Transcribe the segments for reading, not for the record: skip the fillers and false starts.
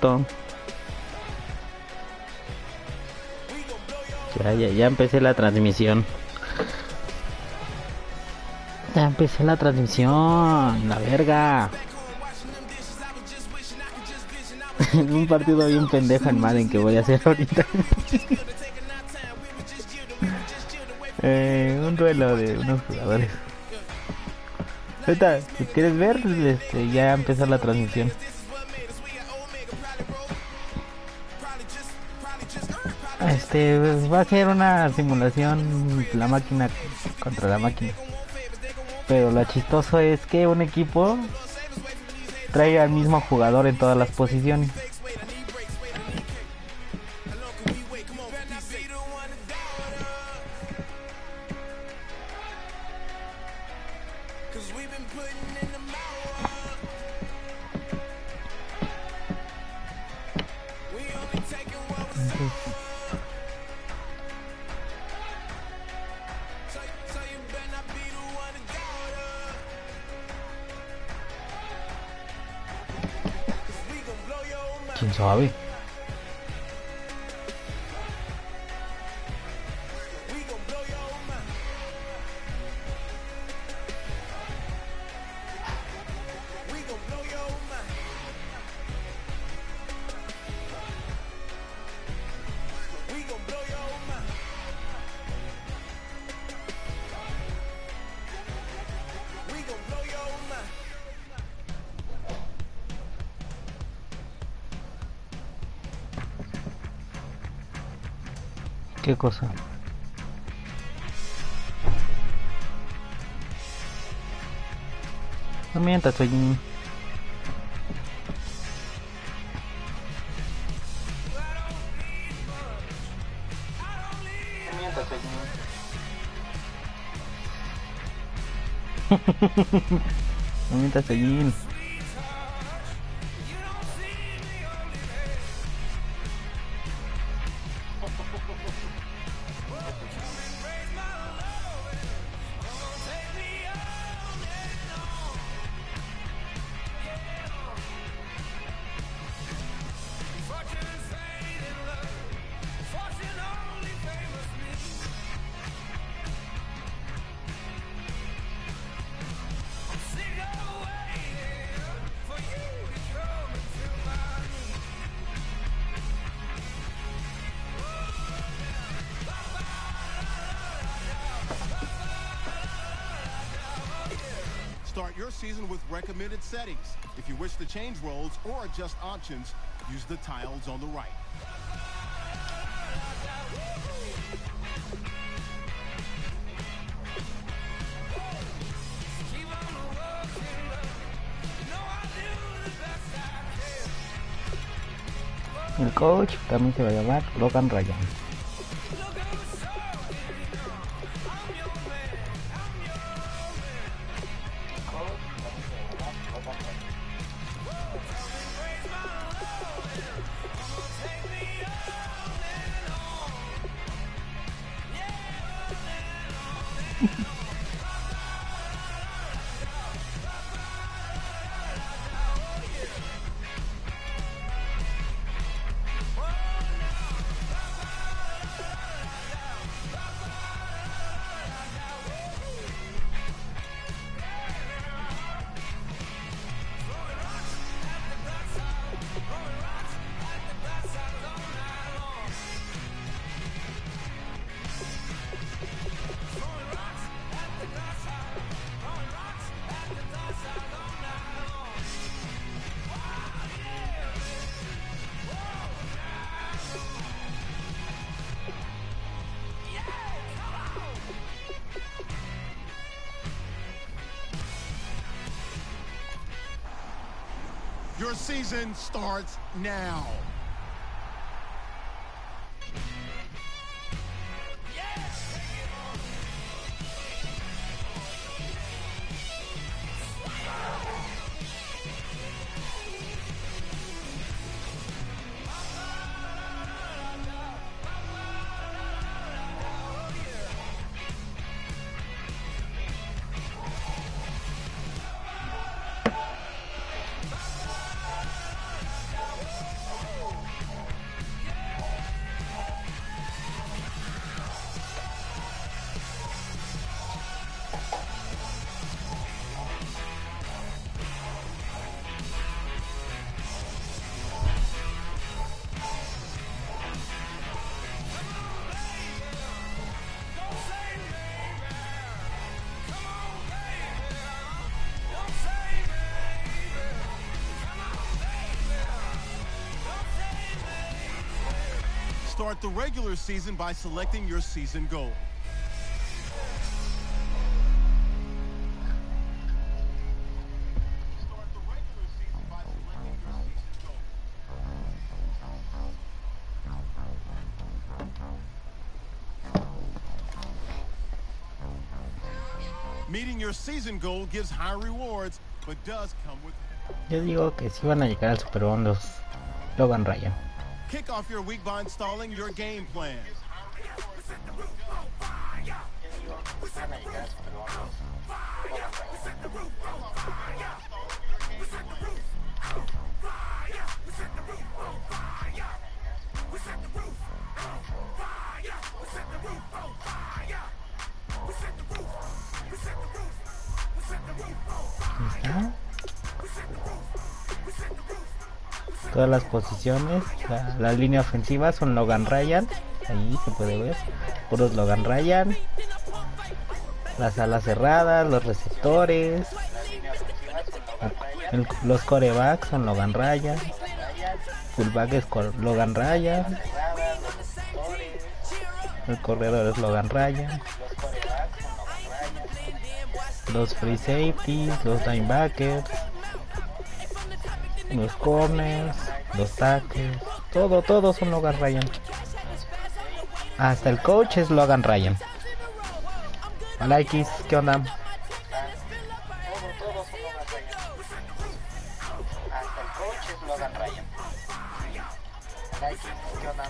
minuto. Ya empecé la transmisión. Ya empecé la transmisión. La verga. Un partido bien pendejo en Madden que voy a hacer ahorita. Un duelo de unos jugadores. Ahorita, si quieres ver, ya empezó la transmisión. Va a ser una simulación la máquina contra la máquina. Pero lo chistoso es que un equipo trae al mismo jugador en todas las posiciones. ¿Quién sabe? ¿Qué cosa? No mientas, soy... No mientas, soy... Start your season with recommended settings. If you wish to change roles or adjust options, use the tiles on the right. El coach también se va a llamar Logan Ryan. Your season starts now. Start the regular season by selecting your season goal. Start the regular season by selecting your season goal. Meeting your season goal gives high rewards, but does come with... Yo digo que sí van a llegar al Super Bowl los Logan Ryan. Kick off your week by installing your game plan. ¿Está? Todas las posiciones, la línea ofensiva son Logan Ryan, ahí se puede ver, puros Logan Ryan, las alas cerradas, los receptores, los corebacks son Logan Ryan, fullback es Logan Ryan, el corredor es Logan Ryan, los free safeties, los linebackers, los corners, los tackles, todos son Logan Ryan. Hasta el coach es Logan Ryan. Hola X, ¿qué onda? Todos son Logan Ryan. Hasta el coach es Logan Ryan. Hola X, ¿qué onda?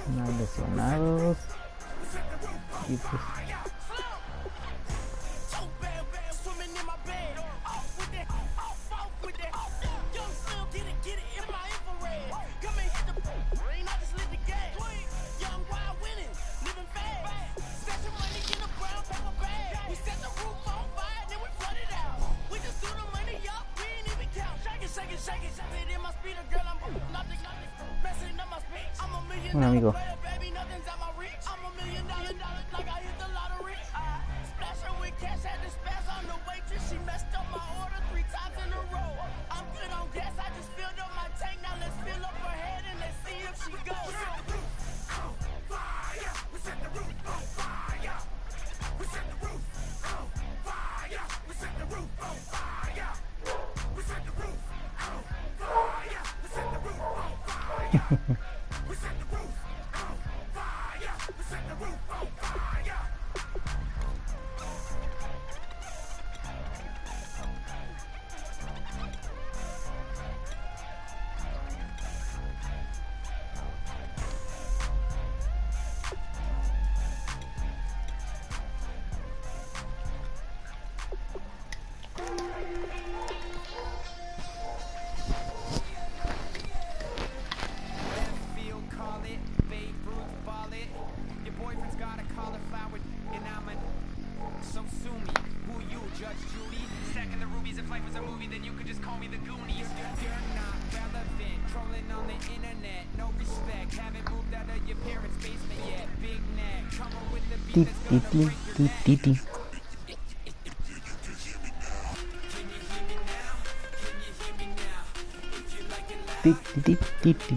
No lesionados y pues un amigo. Ti.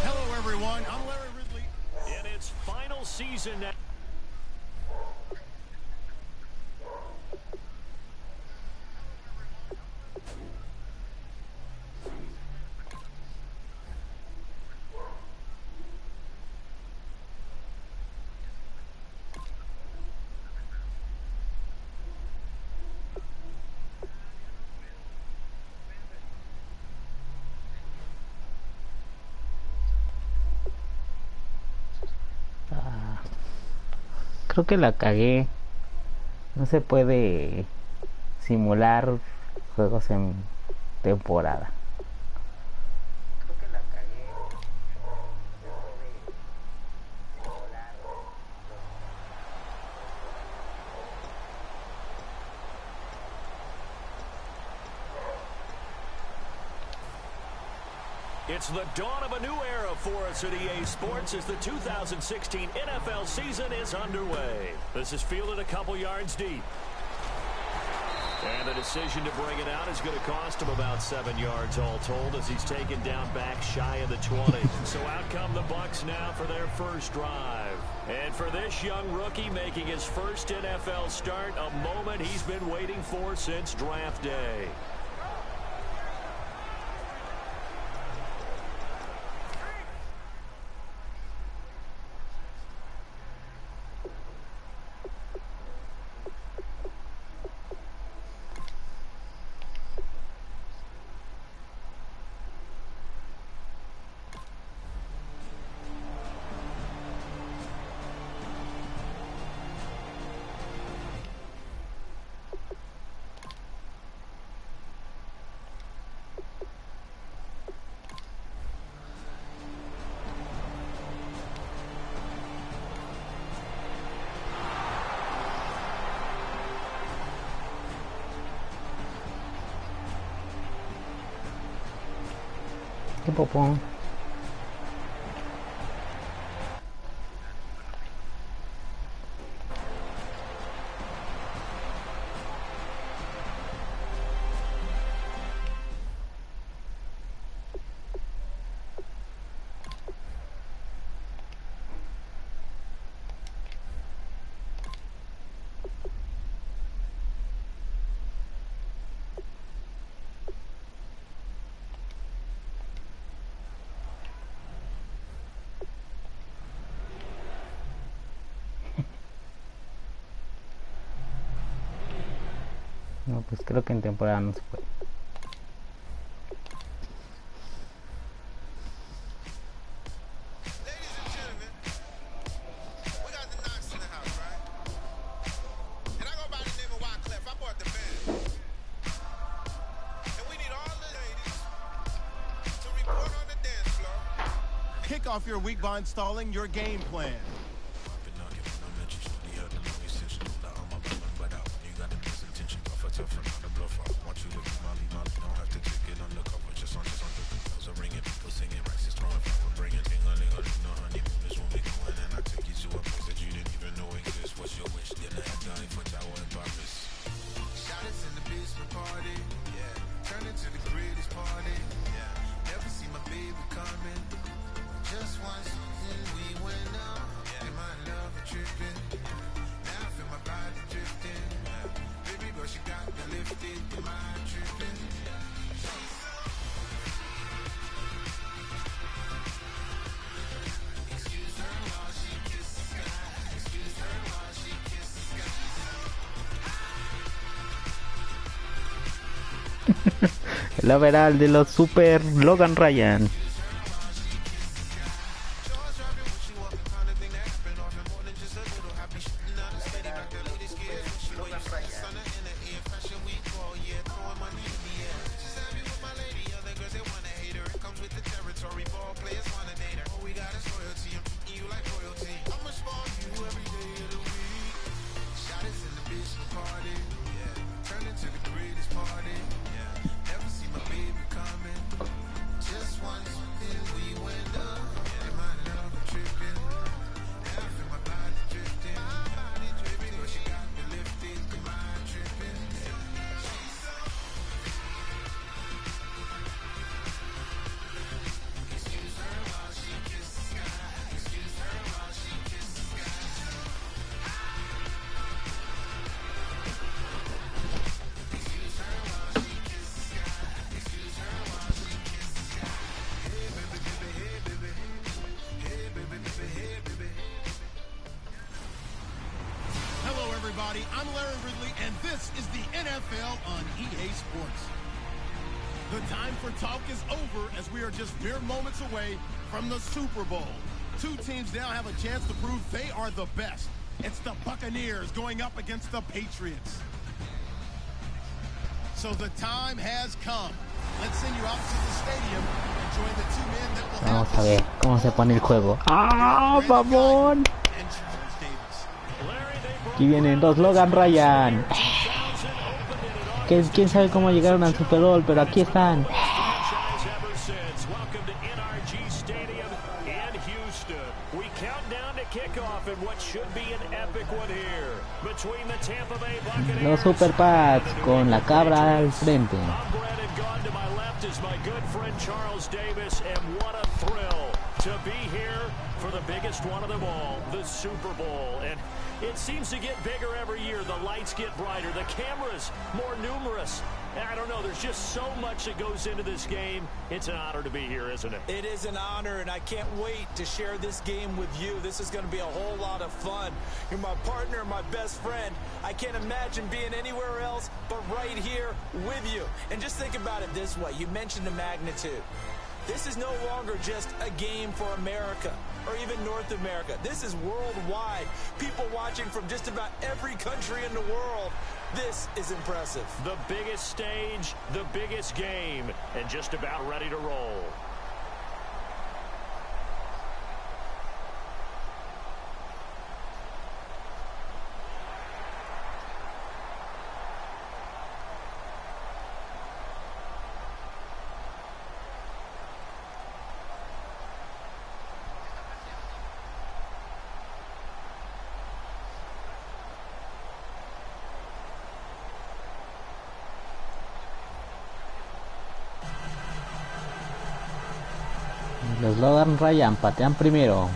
Hello, everyone. I'm Larry Ridley. In its final season now. Creo que la cagué. No se puede simular juegos en temporada. Creo que la cagué. It's the dawn of a new era for us at EA Sports as the 2016 NFL season is underway. This is fielded a couple yards deep. And the decision to bring it out is going to cost him about 7 yards all told as he's taken down back shy of the 20. So out come the Bucs now for their first drive. And for this young rookie making his first NFL start, a moment he's been waiting for since draft day. ¿Qué popón? No, pues creo que en temporada no se puede. Kick off your week by installing your game plan. El overall de los Super Logan Ryan. I'm Larry Ridley, and this is the NFL on EA Sports. The time for talk is over as we are just mere moments away from the Super Bowl. Two teams now have a chance to prove they are the best. It's the Buccaneers going up against the Patriots. So the time has come. Let's send you out to the stadium and join the two men that will Vamos a ver cómo se pone el juego. ¡Ah, babón! Aquí vienen los Logan Ryan. ¿Quién sabe cómo llegaron al Super Bowl? Pero aquí están. since. Welcome to NRG Stadium in Houston. We count down to kickoff in what should be an epic one here between the Tampa Bay Buccaneers. Los Super Pats con la cabra al frente. I'm Brandon Gaudin. To my left is my good friend Charles Davis, and what a thrill to be here for the biggest one of them all, the Super Bowl. And it seems to get bigger every year. The lights get brighter, the cameras more numerous. And I don't know, there's just so much that goes into this game. It's an honor to be here, isn't it? It is an honor, and I can't wait to share this game with you. This is going to be a whole lot of fun. You're my partner, my best friend. I can't imagine being anywhere else but right here with you. And just think about it this way. You mentioned the magnitude. This is no longer just a game for America or even North America. This is worldwide. People watching from just about every country in the world. This is impressive. The biggest stage, the biggest game, and just about ready to roll. Los Logan Ryan patean primero.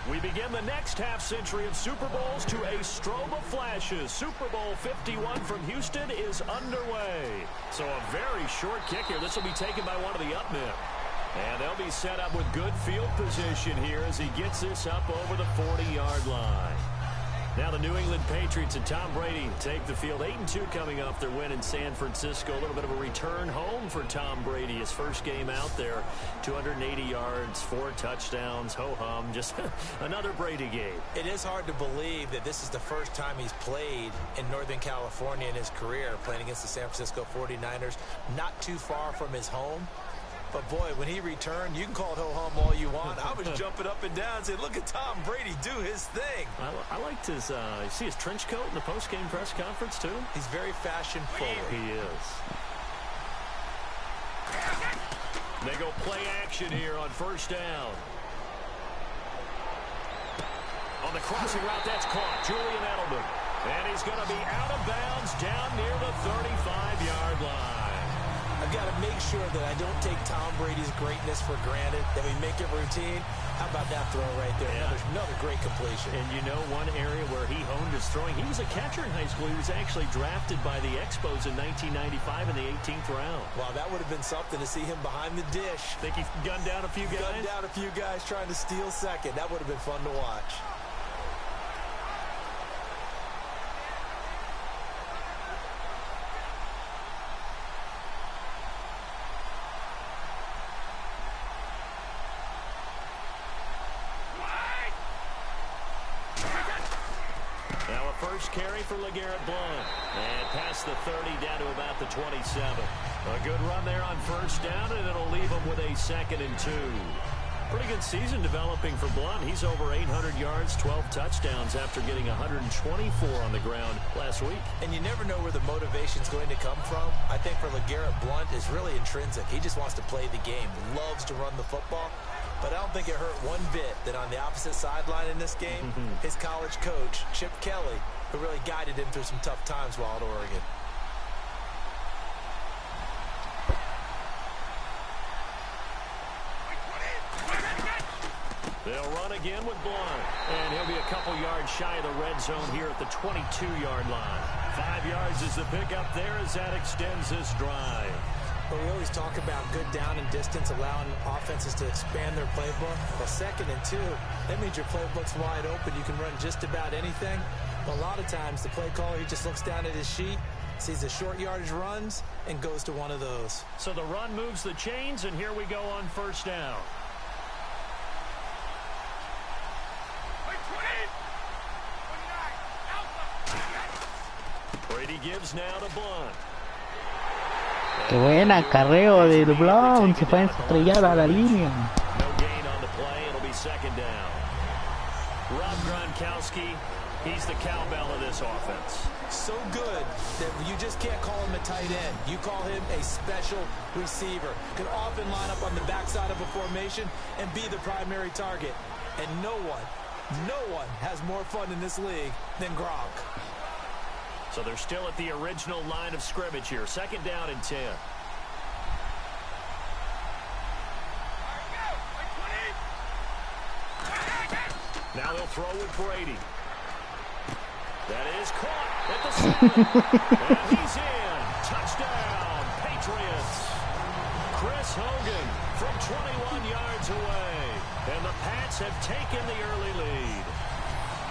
We begin the next half-century of Super Bowls to a strobe of flashes. Super Bowl 51 from Houston is underway. So a very short kick here. This will be taken by one of the up men. And they'll be set up with good field position here as he gets this up over the 40-yard line. Now the New England Patriots and Tom Brady take the field 8-2 coming off their win in San Francisco. A little bit of a return home for Tom Brady. His first game out there, 280 yards, 4 touchdowns, ho-hum, just another Brady game. It is hard to believe that this is the first time he's played in Northern California in his career, playing against the San Francisco 49ers, not too far from his home. But, boy, when he returned, you can call it ho-hum all you want. I was jumping up and down saying, look at Tom Brady do his thing. I liked his, you see his trench coat in the post-game press conference, too? He's very fashion-forward. He is. They go play action here on first down. On the crossing route, that's caught. Julian Edelman. And he's going to be out of bounds down near the 35-yard line. I've got to make sure that I don't take Tom Brady's greatness for granted, that we make it routine. How about that throw right there? Yeah. Another great completion. And you know one area where he honed his throwing, he was a catcher in high school. He was actually drafted by the Expos in 1995 in the 18th round. Wow, that would have been something to see him behind the dish. Think he gunned down a few guys? Gunned down a few guys trying to steal second. That would have been fun to watch. First carry for LeGarrette Blount. And past the 30 down to about the 27. A good run there on first down, and it'll leave him with a 2nd and 2. Pretty good season developing for Blount. He's over 800 yards, 12 touchdowns after getting 124 on the ground last week. And you never know where the motivation's going to come from. I think for LeGarrette Blount is really intrinsic. He just wants to play the game, loves to run the football. But I don't think it hurt one bit that on the opposite sideline in this game, his college coach, Chip Kelly, who really guided him through some tough times while at Oregon. They'll run again with Blount. And he'll be a couple yards shy of the red zone here at the 22-yard line. 5 yards is the pickup there as that extends this drive. But we always talk about good down and distance, allowing offenses to expand their playbook. Well, 2nd and 2, that means your playbook's wide open. You can run just about anything. But a lot of times, the play caller, he just looks down at his sheet, sees the short yardage runs, and goes to one of those. So the run moves the chains, and here we go on first down. Brady gives now to Blunt. Qué buena carreo del Blount. Se fue a estrellar a la línea. No gain on the play. It'll be second down. Rob Gronkowski, he's the cowbell of this offense. So good that you just can't call him a tight end. You call him a special receiver. Can often line up on the backside of a formation and be the primary target. And no one has more fun in this league than Gronk. So they're still at the original line of scrimmage here. Second down and 10. Now they'll throw with Brady. That is caught at the 7. And he's in. Touchdown, Patriots. Chris Hogan from 21 yards away. And the Pats have taken the early lead.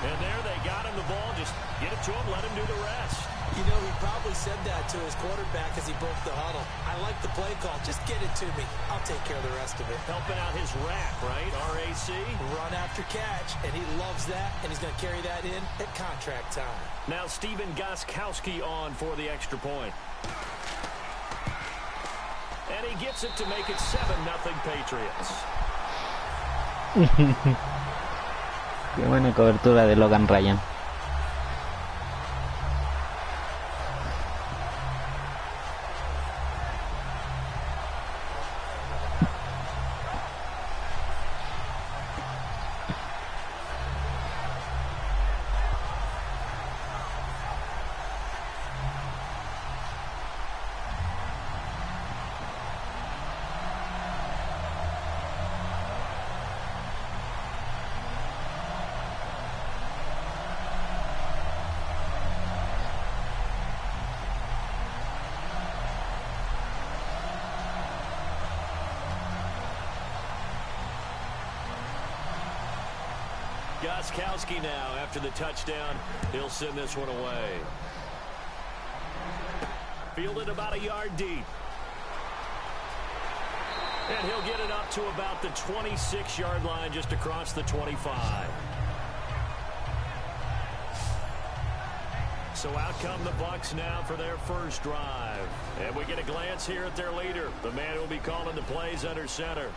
And there they got him the ball. Just get it to him, let him do the rest. You know, he probably said that to his quarterback as he broke the huddle. I like the play call. Just get it to me. I'll take care of the rest of it. Helping out his rack, right? RAC. Run after catch, and he loves that, and he's going to carry that in at contract time. Now Steven Gostkowski on for the extra point. And he gets it to make it 7-0 Patriots. Qué buena cobertura de Logan Ryan. Gostkowski now after the touchdown. He'll send this one away. Fielded about a yard deep. And he'll get it up to about the 26-yard line just across the 25. So out come the Bucs now for their first drive. And we get a glance here at their leader, the man who will be calling the plays under center.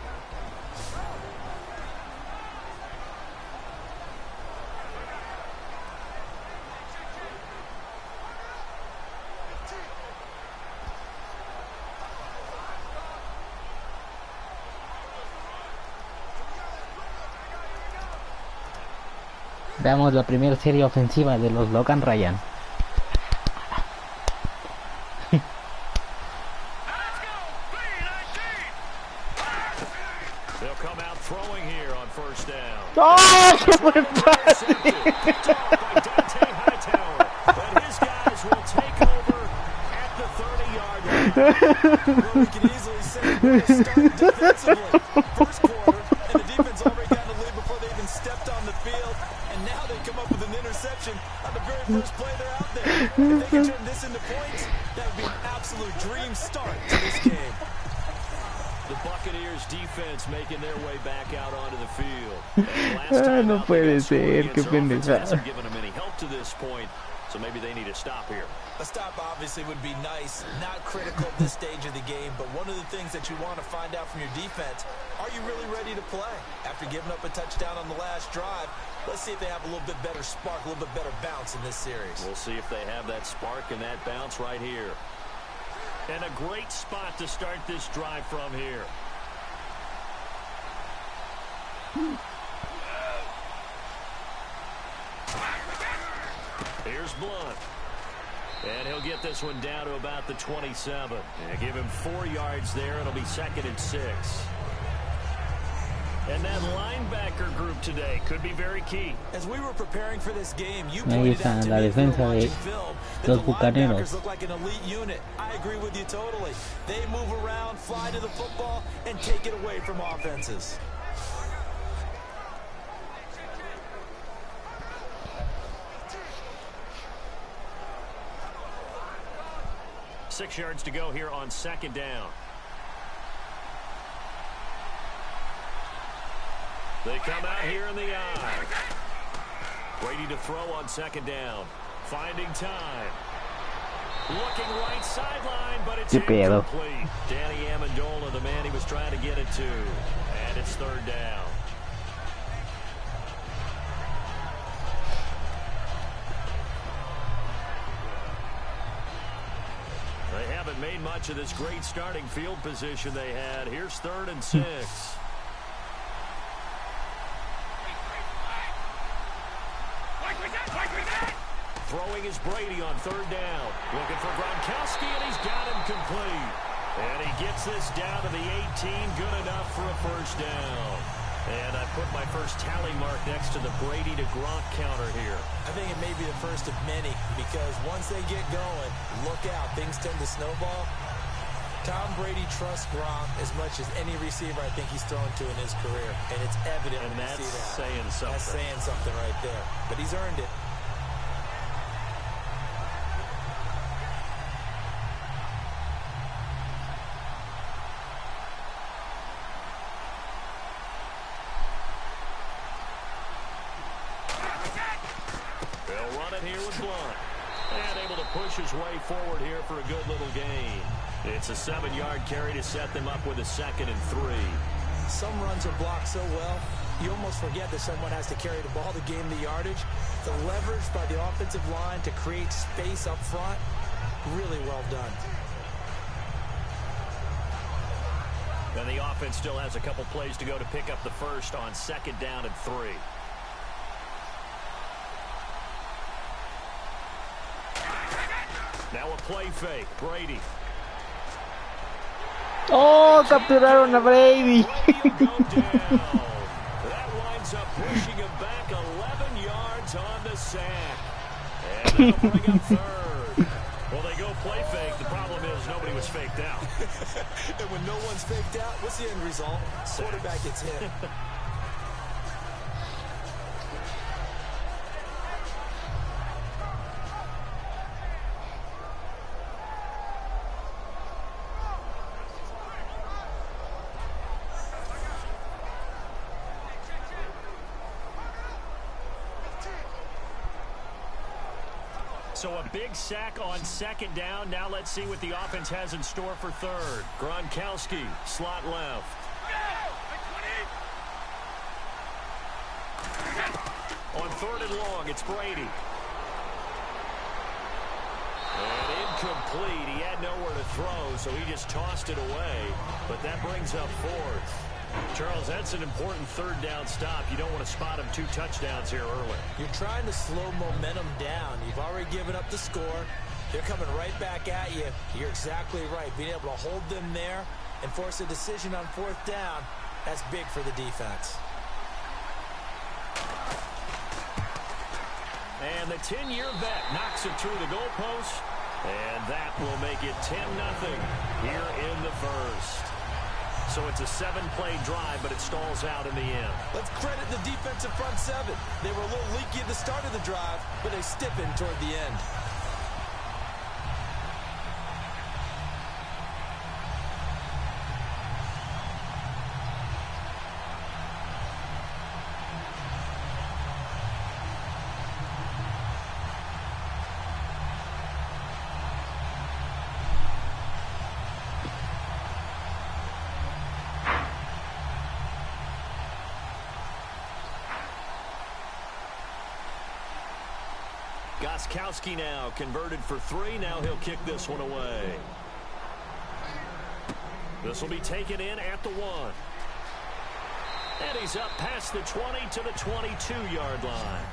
Veamos la primera serie ofensiva de los Logan Ryan. They'll come out throwing here on first down. ¡Oh, qué buen pase! But his guys will take over at the 30-yard line. Well, we can easily say we're starting defensively. First quarter, and the defense already got in the lead before they even stepped on the field. And now they come up with an interception on the very first play they're out there. If they can turn this into points, that would be an absolute dream start to this game. The Buccaneers defense making their way back out onto the field. No puede ser, qué pendejada. Hasn't given them any help to this point, so maybe they need a stop here. A stop obviously would be nice, not critical at this stage of the game, but one of the things that you want to find out from your defense, are you really ready to play? After giving up a touchdown on the last drive, let's see if they have a little bit better spark, a little bit better bounce in this series. We'll see if they have that spark and that bounce right here. And a great spot to start this drive from here. Here's Blunt. And he'll get this one down to about the 27. And give him 4 yards there. It'll be 2nd and 6. And that linebacker group today could be very key. As we were preparing for this game, you Ahí pointed out está to la me defensa watching de film that los the Bucaneros. linebackers look like an elite unit. I agree with you totally. They move around, fly to the football, and take it away from offenses. Six yards to go here on 2nd down. They come out here in the eye. Brady to throw on 2nd down. Finding time. Looking right sideline, but it's ¿Qué pedo? incomplete. Danny Amendola, the man he was trying to get it to. And it's third down. They haven't made much of this great starting field position they had. Here's 3rd and 6. Throwing is Brady on 3rd down. Looking for Gronkowski, and he's got him complete. And he gets this down to the 18. Good enough for a first down. And I put my first tally mark next to the Brady to Gronk counter here. I think it may be the first of many, because once they get going, look out. Things tend to snowball. Tom Brady trusts Gronk as much as any receiver I think he's thrown to in his career. And it's evident And when you that's see that. saying something. That's saying something right there. But he's earned it. They'll run it here with Blunt. And able to push his way forward here for a good little gain. It's a 7-yard carry to set them up with a 2nd and 3. Some runs are blocked so well, you almost forget that someone has to carry the ball to gain the yardage. The leverage by the offensive line to create space up front, really well done. And the offense still has a couple plays to go to pick up the first on 2nd down and 3. Now a play fake. Brady. ¡Oh! Capturaron a Brady. Brady will go down. That winds up pushing him back 11 yards on the sack. And that'll bring up 3rd. Well, they go play fake. The problem is nobody was faked out. And when no one's faked out, what's the end result? Quarterback gets hit. So a big sack on 2nd down. Now let's see what the offense has in store for 3rd. Gronkowski, slot left. On 3rd and long, it's Brady. And incomplete. He had nowhere to throw, so he just tossed it away. But that brings up 4th. Charles, that's an important 3rd down stop. You don't want to spot him 2 touchdowns here early. You're trying to slow momentum down. You've already given up the score. They're coming right back at you. You're exactly right. Being able to hold them there and force a decision on 4th down, that's big for the defense. And the 10-year vet knocks it through the goalpost. And that will make it 10-0 here in the first. So it's a 7-play drive, but it stalls out in the end. Let's credit the defensive front 7. They were a little leaky at the start of the drive, but they stiffened toward the end. Gronkowski now converted for 3. Now he'll kick this one away. This will be taken in at the 1. And he's up past the 20 to the 22-yard line.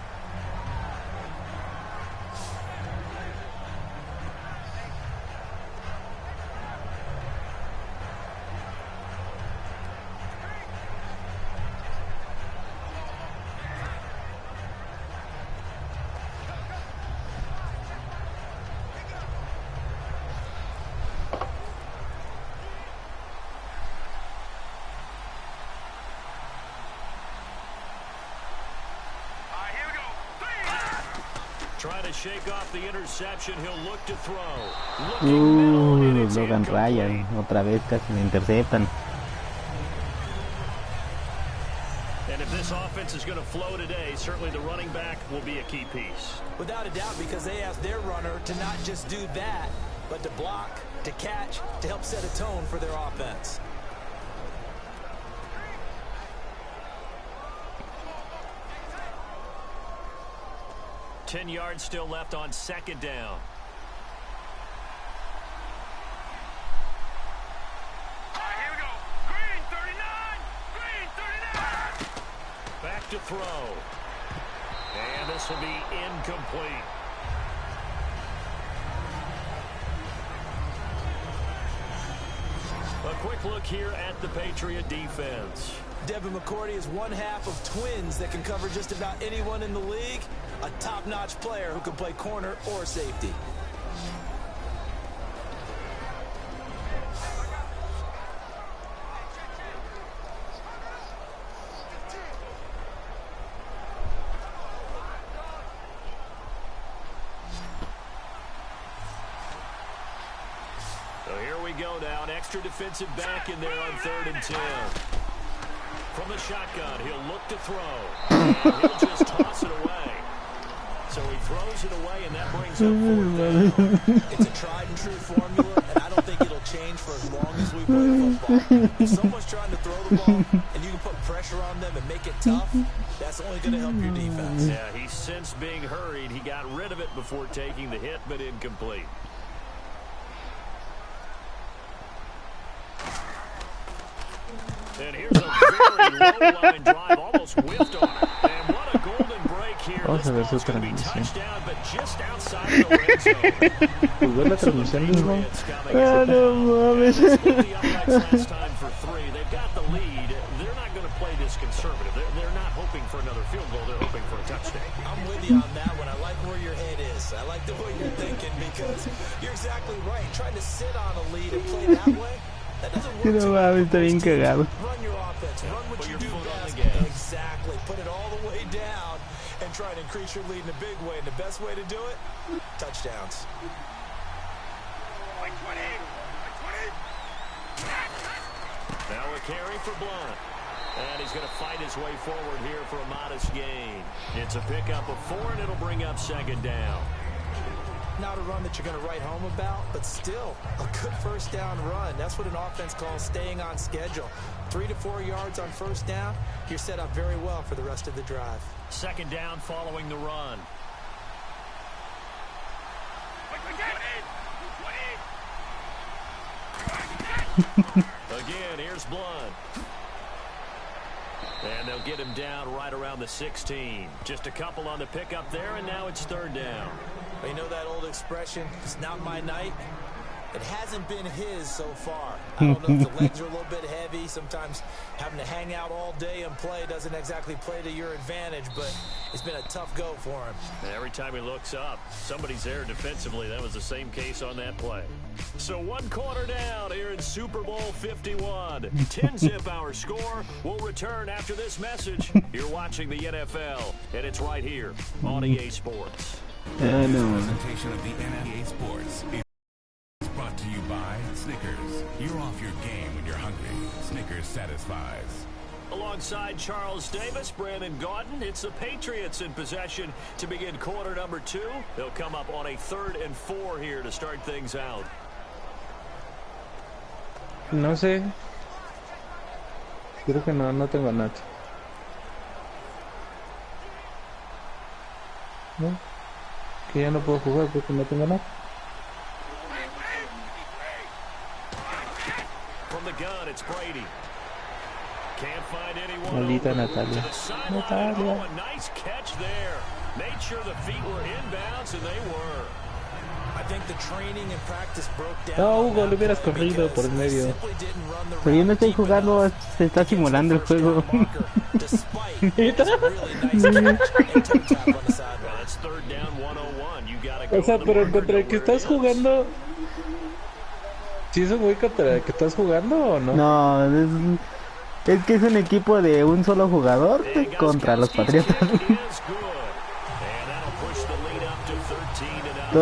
Trying to shake off the interception. He'll look to throw. Logan Ryan. Otra vez casi le interceptan. And if this this offense is going to flow today, certainly the running back will be a key piece. Without a doubt, because they ask their runner to not just do that, but to block, to catch, to help set a tone for their offense. Ten yards still left on second down. Back to throw. And this will be incomplete. A quick look here at the Patriot defense. Devin McCourty is one half of twins that can cover just about anyone in the league. A top-notch player who can play corner or safety. So here we go now, an extra defensive back in there on 3rd and 10. From the shotgun, he'll look to throw. And he'll just toss it away. So he throws it away, and that brings up 4th down. It's a tried-and-true formula, and I don't think it'll change for as long as we play football. If someone's trying to throw the ball, and you can put pressure on them and make it tough, that's only going to help your defense. Yeah, he sensed being hurried. He got rid of it before taking the hit, but incomplete. And here's a very low-line drive, almost whiffed on it. And what a golden break here. Vamos a ver su This ball's going to be transmisión. touchdown, but just outside of the red zone. Pues ver la transmisión mismo. Patriots coming No mames. Split the uprights last time for 3. They've got the lead. They're not going to play this conservative. They're not hoping for another field goal. They're hoping for a touchdown. I'm with you on that one. I like where your head is. I like the way you're thinking because you're exactly right. Trying to sit on a lead and play that way, that doesn't work. No mames, está bien cagado. Run your offense. Run what Put you your do foot on best. the gas. Exactly. Put it all the way down and try and increase your lead in a big way. And the best way to do it, touchdowns. Now a carry for Blunt. And he's going to fight his way forward here for a modest gain. It's a pickup of 4, and it'll bring up 2nd down. Not a run that you're going to write home about, but still a good first down run. That's what an offense calls staying on schedule. 3 to 4 yards on first down. You're set up very well for the rest of the drive. 2nd down following the run. Again, here's Blunt. And they'll get him down right around the 16. Just a couple on the pickup there, and now it's 3rd down. Well, you know that old expression, it's not my night? It hasn't been his so far. I don't know if the legs are a little bit heavy. Sometimes having to hang out all day and play doesn't exactly play to your advantage, but it's been a tough go for him. And every time he looks up, somebody's there defensively. That was the same case on that play. So 1 quarter down here in Super Bowl 51. 10-zip our score. We'll return after this message. You're watching the NFL, and it's right here on EA Sports. Presentation of the NBA Sports is brought to you by Snickers. You're off your game when you're hungry. Snickers satisfies. Alongside Charles Davis, Brandon Gaudin, it's the Patriots in possession to begin quarter number 2. They'll come up on a 3rd and 4 here to start things out. No sé. Creo que no tengo nada. ¿No? Que ya no puedo jugar porque no tengo nada. From the gun, it's Brady. Can't find anyone. Maldita over Natalia. to the sideline. Natalia. Oh, a nice catch there. Made sure the feet were inbounds, and they were. I think the training and practice broke down. No, on Hugo, that lo hubieras play corrido because por el medio. they simply didn't run the Pero yo no route estoy deep jugando, enough se está against the simulando el first juego. down marker, despite a really nice catch and toe tap on the sideline. Well, that's 3rd down 101. You gotta go O sea, to the pero marker, contra el know que where it estás is. jugando. ¿Sí es un güey contra el que estás jugando o no? No, es que es un equipo de un solo jugador And contra los Gostkowski's Patriotas. kick is good. And that'll push the lead up to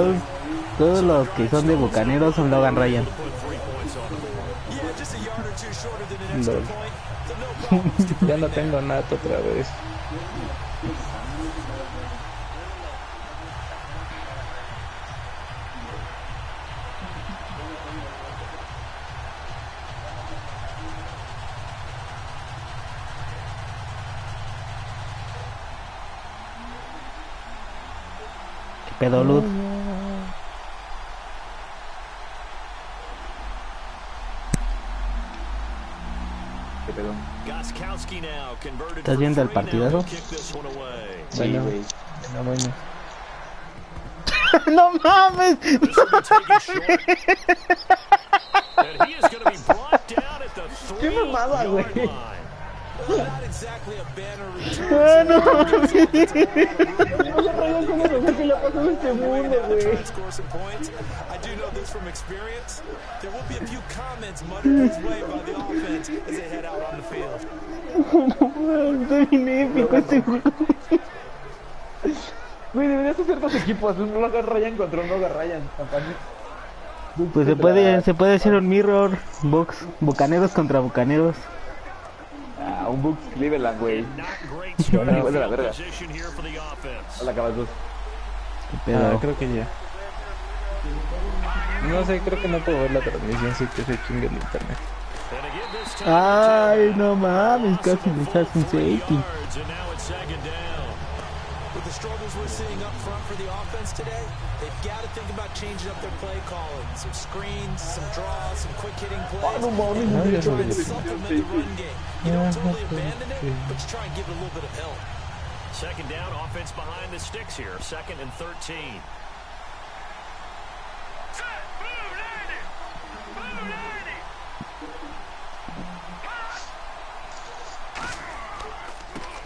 13-0. Todos los que son de Bucaneros son Logan Ryan. Put 3 points on the board. Yeah, just a yard or two shorter than an extra Lol. point. So no problem problems to Ya bring no there. tengo nada otra vez. ¿Qué pedo, Luz? ¿Qué pedo? Gostkowski now converted ¿Estás for viendo el three. Now partidazo? he'll kick this one away. Sí, Bueno, güey. bueno. ¡No mames! This will be taken short. And he is going to be brought down at the 3-yard line. Well, not exactly a banner return. Ah, no. ¿Qué le pasó a este mundo, güey? Score some points. I do know this from experience. There will be a few comments muttered his way by the offense as they head out on the field. Está bien épico este juego. Güey, deberías hacer dos equipos. Un Logan Ryan contra un Logan Ryan. Pues se puede hacer un mirror box, bucaneros contra bucaneros. Ah, un Bucks Cleveland, güey. Not great No, starting igual de la field verga. position here for the offense. Hola, cabazos. Pero Creo que ya. No sé, creo que no puedo ver la transmisión, sí que se chingue el internet. And again, this time ay, no mames, casi me for estás un 3 safety. yards, and now it's second down. With the struggles we're seeing up front for the offense today, they've got to think about changing up their play calling. Some screens, some draws, some quick hitting plays. no mames, and no, really ya try no and me supplement the run game. You don't totally abandon it, but you try and give it a little bit of help. Second down, offense behind the sticks here. 2nd and 13.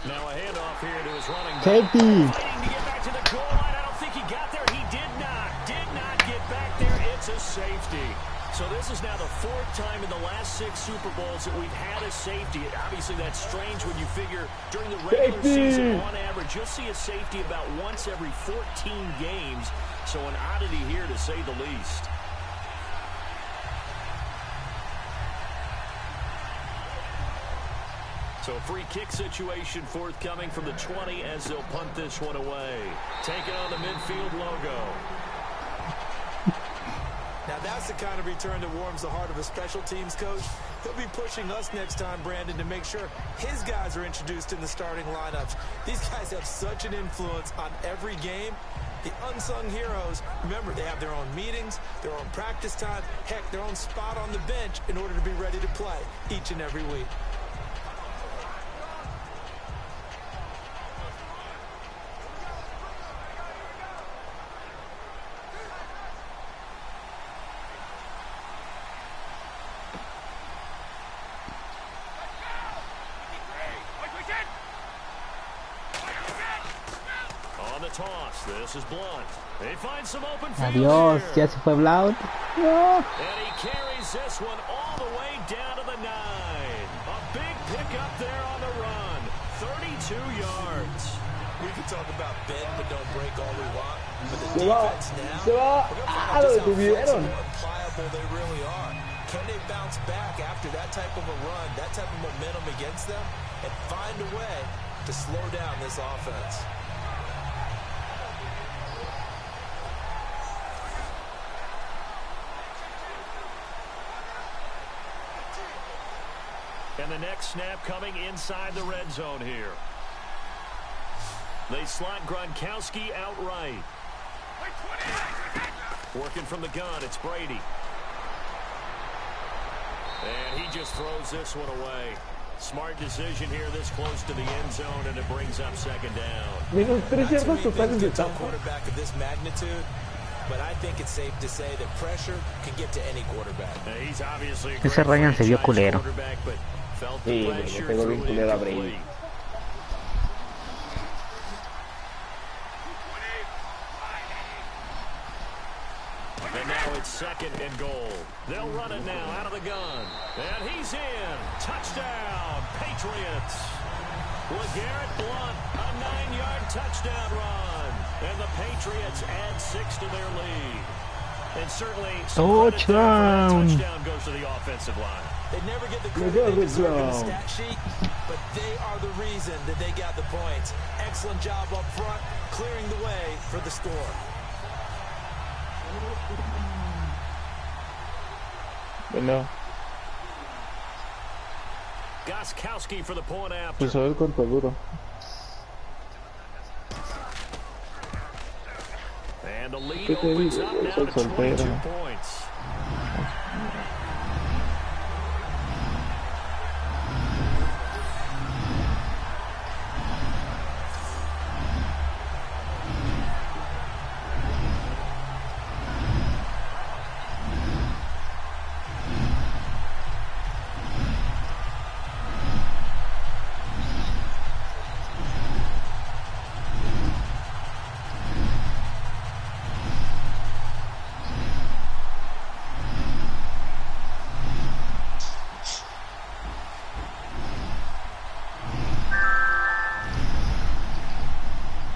Now a handoff here to his running back. Safety. Fighting to get back to the goal line. I don't think he got there. He did not get back there. It's a safety. So this is now the 4th time in the last 6 Super Bowls that we've had a safety. Obviously, that's strange when you figure during the regular season, on average, you'll see a safety about once every 14 games. So an oddity here, to say the least. So a free kick situation forthcoming from the 20 as they'll punt this one away. Taking on the midfield logo. Now that's the kind of return that warms the heart of a special teams coach. He'll be pushing us next time, Brandon, to make sure his guys are introduced in the starting lineups. These guys have such an influence on every game. The unsung heroes, remember, they have their own meetings, their own practice time, heck, their own spot on the bench in order to be ready to play each and every week. On the toss, this is Blunt. They find some open field Adiós, here. ya se fue Blount. No. And he carries this one all the way down to the 9. A big pickup there on the run. 32 yards. We can talk about bend but don't break all we want, but the Se va, defense now, se va. we're gonna find Ah, out lo just how detuvieron. flexible and pliable they really are. Can they bounce back after that type of a run, that type of momentum against them, and find a way to slow down this offense? And the next snap coming inside the red zone here. They slot Gronkowski outright. Working from the gun, it's Brady. And he just throws this one away. Smart decision here this close to the end zone, and it brings up second down. Menos 3 Not too yardas many totales things de get to a campo. quarterback of this magnitude, but I think it's safe to say that pressure can get to any quarterback. He's obviously a Ese great Ryan se vio franchise culero. quarterback, but felt the Sí, le pressure, pegó bien threw it culero a Brady. incomplete. And now it's 2nd and goal. They'll run it now out of the gun. And he's in. Touchdown, Patriots. LeGarrette Blount, a 9-yard touchdown run. And the Patriots add 6 to their lead. And certainly, some credit there for that Touchdown. touchdown goes to the offensive line. They never get the credit they deserve in the stat sheet, but they are the reason that they got the points. Excellent job up front, clearing the way for the score. Bueno, Gostkowski for the point after. pues a ver cuánto duro. And the lead ¿Qué te opens digo? up now Soy to soltero. 22 points.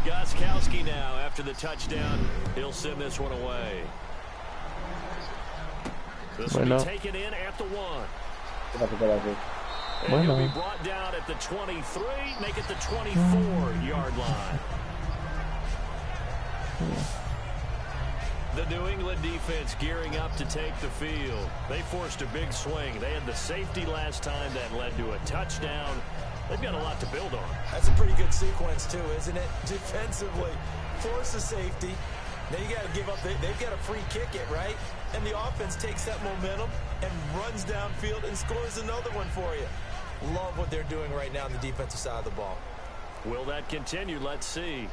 Gostkowski now after the touchdown. He'll send this one away. This will be taken in at the 1. And he'll be brought down at the 23, make it the 24-yard line. The New England defense gearing up to take the field. They forced a big swing. They had the safety last time that led to a touchdown. They've got a lot to build on. That's a pretty good sequence, too, isn't it? Defensively, force a safety. Then you got to give up. They've got to free kick it, right? And the offense takes that momentum and runs downfield and scores another one for you. Love what they're doing right now on the defensive side of the ball. Will that continue? Let's see.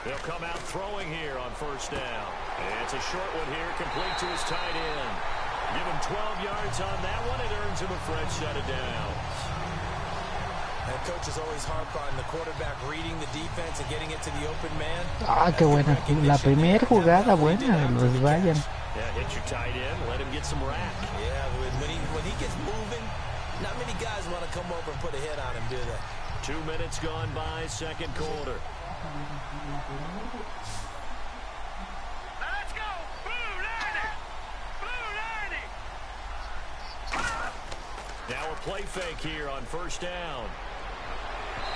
They'll come out throwing here on first down. It's a short one here, complete to his tight end. Give him 12 yards on that one. It earns him a fresh set of downs. And coaches always harp on the quarterback reading the defense and getting it to the open man. Ah, qué buena. La primera jugada buena de los Ryan. Yeah, hit your tight end. Let him get some rack. Yeah, when he gets moving, not many guys want to come over and put a hit on him, do they? 2 minutes gone by, second quarter. Let's go! Blue 90! Blue 90! Now a play fake here on first down.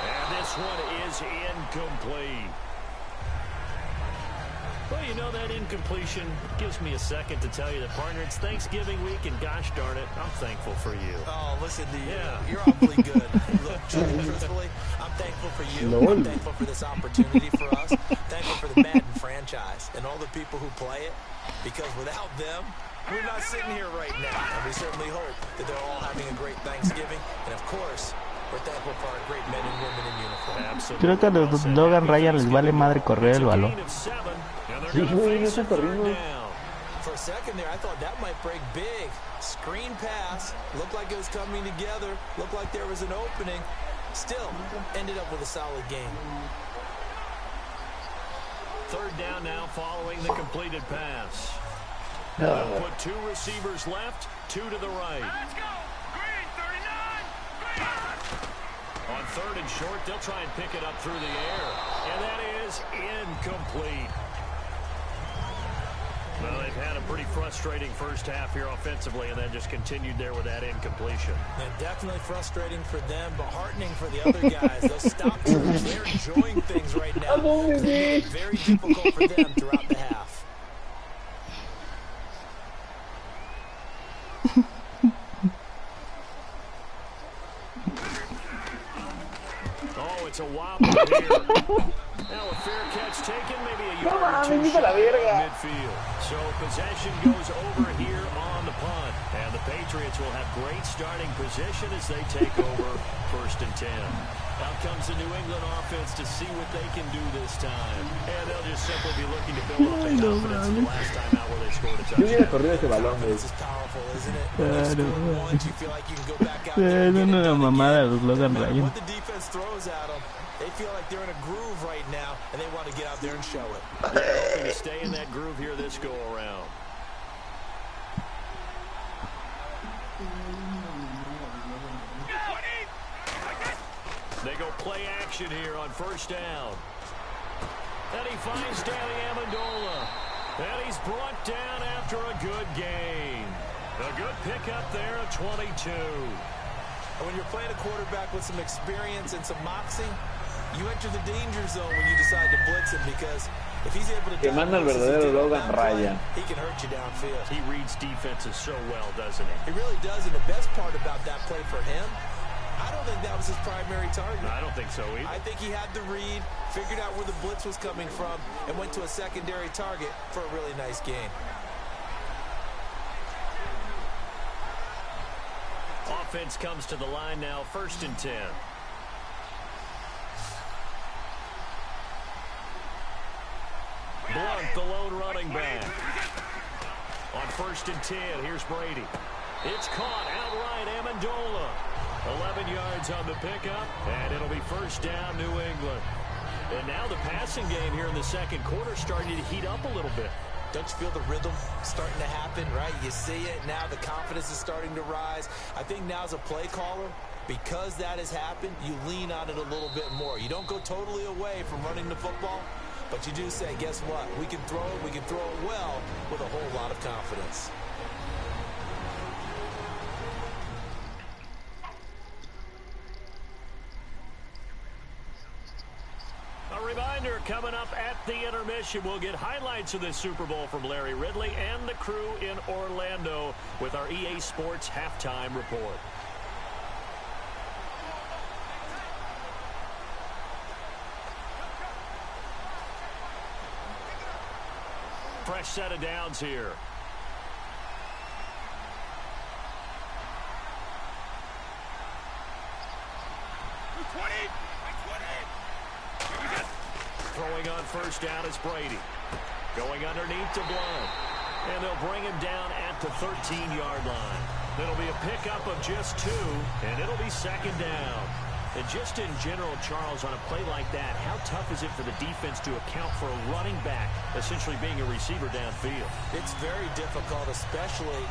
And this one is incomplete. Well, you know, that incompletion gives me a second to tell you that, partner, it's Thanksgiving week, and gosh darn it, I'm thankful for you. Oh, listen to you. Yeah. You're awfully good. Look, truthfully, I'm thankful for you. I'm thankful for this opportunity for us. Thankful for the Madden franchise and all the people who play it, because without them, we're not sitting here right now. And we certainly hope that they're all having a great Thanksgiving. And, of course, we're thankful for our great men and women in uniform. Absolutely. Creo que a los Logan Ryan les vale madre correr el balón. Sí, güey, no está corriendo. For a second there, I thought that might break big. Screen pass. Looked like it was coming together. Looked like there was an opening. Still, ended up with a solid game. Third down now following the completed pass. They'll put 2 receivers left, 2 to the right. Let's go! Green 39! Green! On third and short, they'll try and pick it up through the air. And that is incomplete. Well, they've had a pretty frustrating first half here offensively, and then just continued there with that incompletion. And definitely frustrating for them, but heartening for the other guys. Those stop troops, they're enjoying things right now. It's made it very difficult for them throughout the half. Oh, it's a wobble here. Now a fair catch taken, maybe a yard or 2 short of midfield. So possession goes over here on the punt. And the Patriots will have great starting position as they take over first and 10. Out comes the New England offense to see what they can do this time. And they'll just simply be looking to build up the confidence of the last time out where they scored a touchdown. Yo hubiera corrido ese balón, güey. This is powerful, isn't it? When you score once, you feel like you can go back out there and Es get it una done mamada again. los Logan No matter Ryan. what the defense throws at them, they feel like they're in a groove right now, and they want to get out there and show it. Hoping to stay in that groove here this go-around. They go play action here on first down. And he finds Danny Amendola. And he's brought down after a good gain. A good pickup there at 22. When you're playing a quarterback with some experience and some moxie, you enter the danger zone when you decide to blitz him, because if he's able to Que manda el verdadero Logan Ryan. he can hurt you downfield. He reads defenses so well, doesn't he? He really does, and the best part about that play for him, I don't think that was his primary target. I don't think so either. I think he had the read, figured out where the blitz was coming from, and went to a secondary target for a really nice gain. Offense comes to the line now, 1st and 10. Blunt, the lone running back. On 1st and 10, here's Brady. It's caught outright, Amendola. 11 yards on the pickup, and it'll be first down, New England. And now the passing game here in the second quarter starting to heat up a little bit. Don't you feel the rhythm starting to happen, right? You see it now. The confidence is starting to rise. I think now as a play caller, because that has happened, you lean on it a little bit more. You don't go totally away from running the football, but you do say, guess what? We can throw it well with a whole lot of confidence. A reminder, coming up at the intermission, we'll get highlights of this Super Bowl from Larry Ridley and the crew in Orlando with our EA Sports halftime report. Fresh set of downs here. Throwing on first down is Brady. Going underneath to Blunt. And they'll bring him down at the 13-yard line. It'll be a pickup of just 2, and it'll be second down. And just in general, Charles, on a play like that, how tough is it for the defense to account for a running back essentially being a receiver downfield? It's very difficult, especially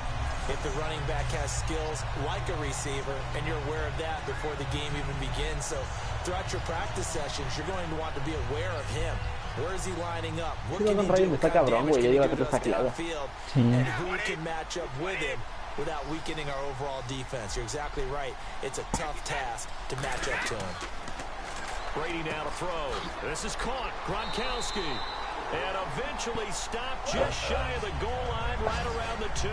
if the running back has skills like a receiver, and you're aware of that before the game even begins. So throughout your practice sessions, you're going to want to be aware of him. Where is he lining up? What can he do? What kind of damage can he do to us downfield? And who can match up with him without weakening our overall defense? You're exactly right. It's a tough task to match up to him. Brady now to throw. This is caught. Gronkowski. And eventually stopped just shy of the goal line right around the 2.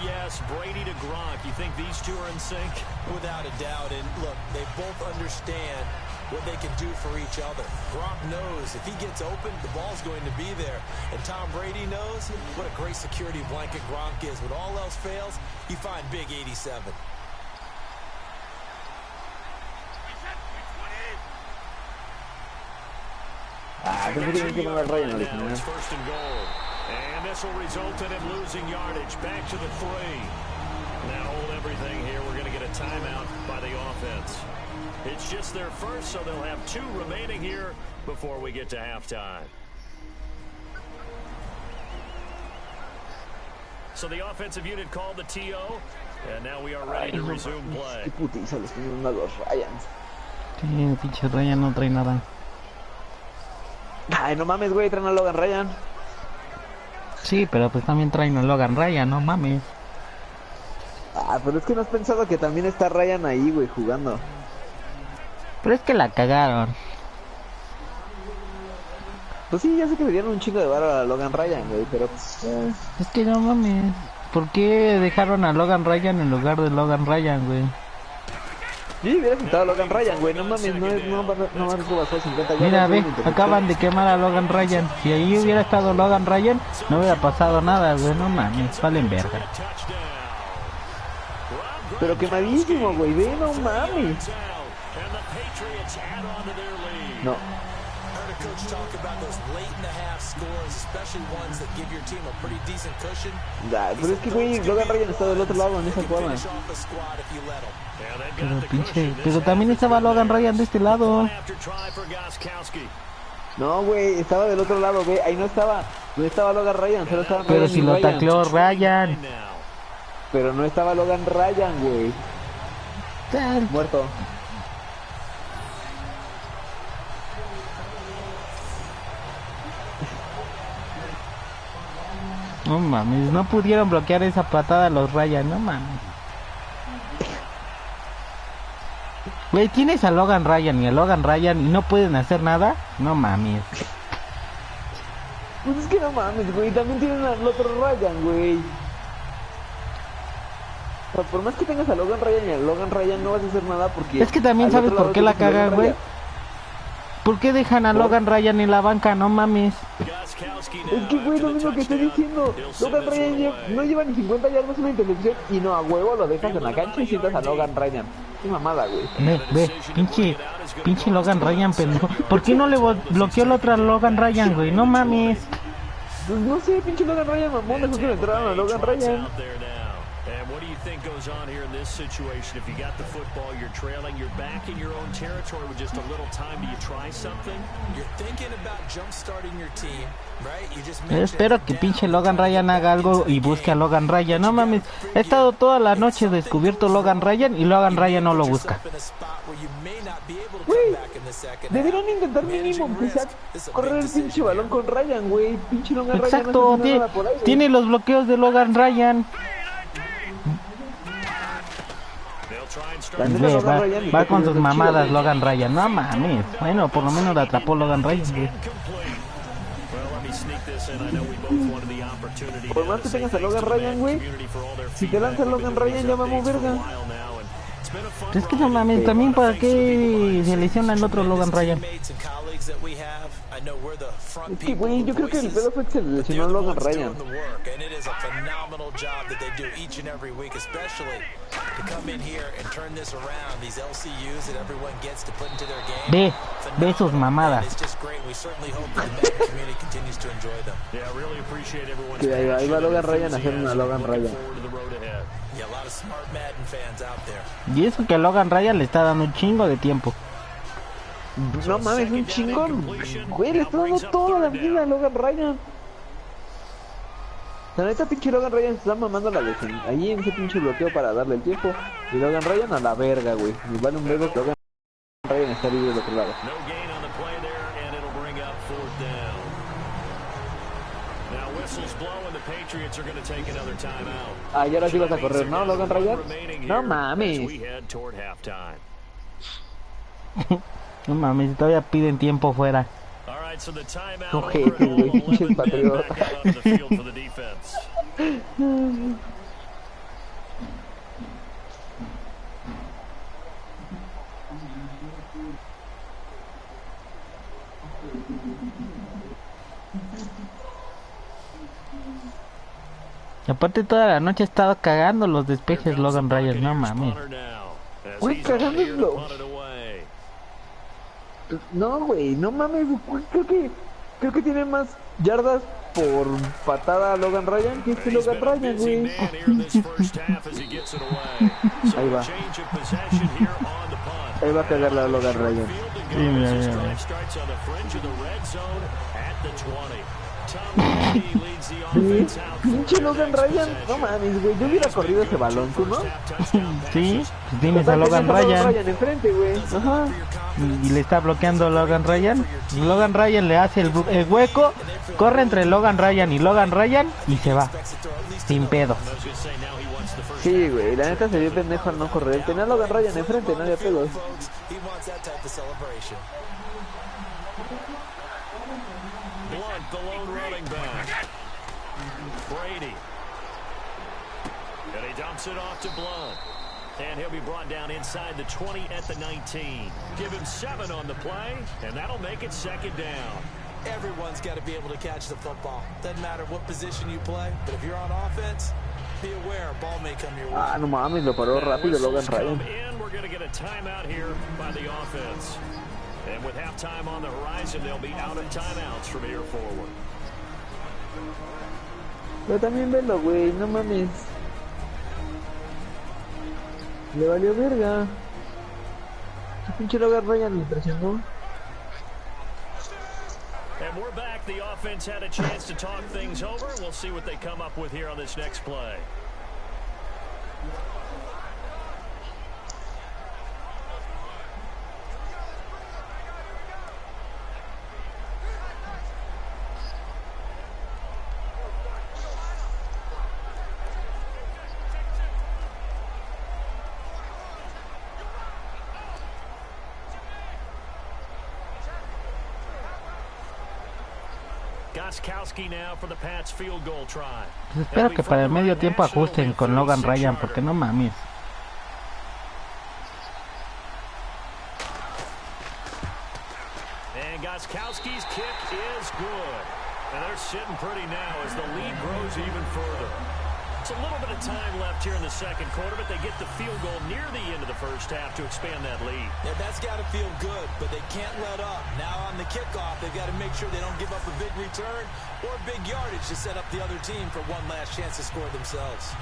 Yes, Brady to Gronk. You think these two are in sync? Without a doubt. And look, they both understand what they can do for each other. Gronk knows if he gets open, the ball's going to be there. And Tom Brady knows what a great security blanket Gronk is. When all else fails, you find Big 87. Now it's 1st and goal. And this will result in him losing yardage. Back to the 3. Now hold everything here. We're going to get a timeout by the offense. It's just their first, so they'll have 2 remaining here before we get to halftime. So the offensive unit called the TO, and now we are ready to resume play. Sí, pinche Ryan no trae nada. Ay, no mames, güey, traen a Logan Ryan. Sí, pero pues también traen a Logan Ryan, no mames. Ah, pero es que no has pensado que también está Ryan ahí, güey, jugando. Pero es que la cagaron. Pues sí, ya sé que le dieron un chingo de varo a Logan Ryan, güey, pero pues... Es que no mames. ¿Por qué dejaron a Logan Ryan en lugar de Logan Ryan, güey? Yo hubiera quitado a Logan Ryan, güey, no mames, no más que basó 50 yardas. Mira, ve, acaban de quemar a Logan Ryan. Si ahí hubiera estado Logan Ryan, no hubiera pasado nada, güey, no mames, valen verga. Pero quemadísimo, güey, ve, no mames. No. Pero es que, güey, Logan Ryan está del otro lado en esa cuadra. Pero pinche, pero también estaba Logan Ryan de este lado. No, güey, estaba del otro lado, güey, ahí no estaba Logan Ryan, solo estaba. Pero si lo tacleó Ryan. Pero no estaba Logan Ryan, güey. Tal. Muerto. No mames, no pudieron bloquear esa patada los Ryan, no mames. Güey, tienes a Logan Ryan y a Logan Ryan y no pueden hacer nada, no mames. Pues es que no mames, güey, también tienen al otro Ryan, güey. O sea, por más que tengas a Logan Ryan y a Logan Ryan no vas a hacer nada porque... Es que también sabes por qué la cagan, güey. ¿Por qué dejan a Logan Ryan en la banca? No mames. Es que, güey, lo mismo que estoy diciendo. Logan Ryan no lleva ni 50 yardas una intercepción y no, a huevo lo dejas en la cancha y sientas a Logan Ryan. Qué mamada, güey. Ve, pinche Logan Ryan, pendejo. ¿Por qué no le bloqueó el otro a Logan Ryan, güey? No mames. Pues no sé, pinche Logan Ryan, mamón, dejó que le entraran a Logan Ryan. And what do you think goes on here in this situation? If you got the football, you're trailing, you're back in your own territory with just a little time. Do you try something? You're thinking about jump-starting your team, right? You just Espero que pinche Logan Ryan haga algo y busque a Logan Ryan. No mames, he estado toda la noche descubierto Logan Ryan y Logan Ryan no lo busca. Güey, deberían intentar mínimo quizás correr el pinche balón con Ryan, güey. Pinche Logan Ryan Exacto, no está haciendo nada por ahí, tiene los bloqueos de Logan Ryan. Va con sus mamadas Logan Ryan, no mames. Bueno, por lo menos la atrapó Logan Ryan, güey. Por más que tengas a Logan Ryan, güey, si te lanza Logan Ryan ya vamos verga. Es que no mames, también para qué se lesiona el otro Logan Ryan. Es que, güey, yo creo que el pedo fue que se le lesionó a Logan Ryan. Ve sus mamadas. Que ahí va Logan Ryan a hacer una Logan Ryan. Y eso que a Logan Ryan le está dando un chingo de tiempo. No mames, un chingón. Güey, le está dando toda la vida a Logan Ryan. La neta, pinche Logan Ryan se está mamando la lesión. Ahí en ese pinche bloqueo para darle el tiempo. Y Logan Ryan a la verga, güey. Y vale un vergo que Logan Ryan está libre del otro lado. Ah, y ahora sí vas a correr, ¿no, Logan Ryan? No mames. No mames, todavía piden tiempo fuera. Ojete, güey, pinches patriotas. Y aparte toda la noche he estado cagando los despejes Logan Ryan, no mames. Güey, cagándolo. No, güey, no mames, güey, creo que tiene más yardas por patada a Logan Ryan que este Logan Ryan, güey. Ahí va. Ahí va a cagarla a Logan Ryan. Sí, mira. Pinche Logan Ryan, no mames, güey, yo hubiera corrido ese balón, ¿tú no? Sí, pues tienes a Logan Ryan enfrente, güey. Ajá. y le está bloqueando a Logan Ryan. Logan Ryan le hace el hueco, corre entre Logan Ryan y se va, sin pedo. Sí, güey, la neta se vio pendejo al no correr. Tenía a Logan Ryan enfrente, no había pedos. Blunt, the lone running back. Brady. And he dumps it off to Blunt. And he'll be brought down inside the 20 at the 19. Give him 7 on the play, and that'll make it second down. Everyone's got to be able to catch the football. Doesn't matter what position you play, but if you're on offense, be aware, ball may come your way. Ah, no mames, lo paró rápido Logan Ryan. We're going to get a timeout here by the offense. And with halftime on the horizon, they'll be out of timeouts from here forward. Pero también velo, güey, no mames. Le valió verga. ¿Qué pinche Logan Ryan le presionó? And we're back. The offense had a chance to talk things over. We'll see what they come up with here on this next play. Gostkowski now for the Pats field goal try. Pues espero que para el medio tiempo ajusten con Logan Ryan, porque no mames. And Gostkowski's kick is good. And they're sitting pretty now as the lead grows even further. It's a little bit of time left here in the second quarter, but they get the field goal near the end of the first half to expand that lead. Yeah, that's got to feel good, but they can't let up. Now on the kickoff, they've got to make sure they don't give up a big return or big yardage to set up the other team for one last chance to score themselves.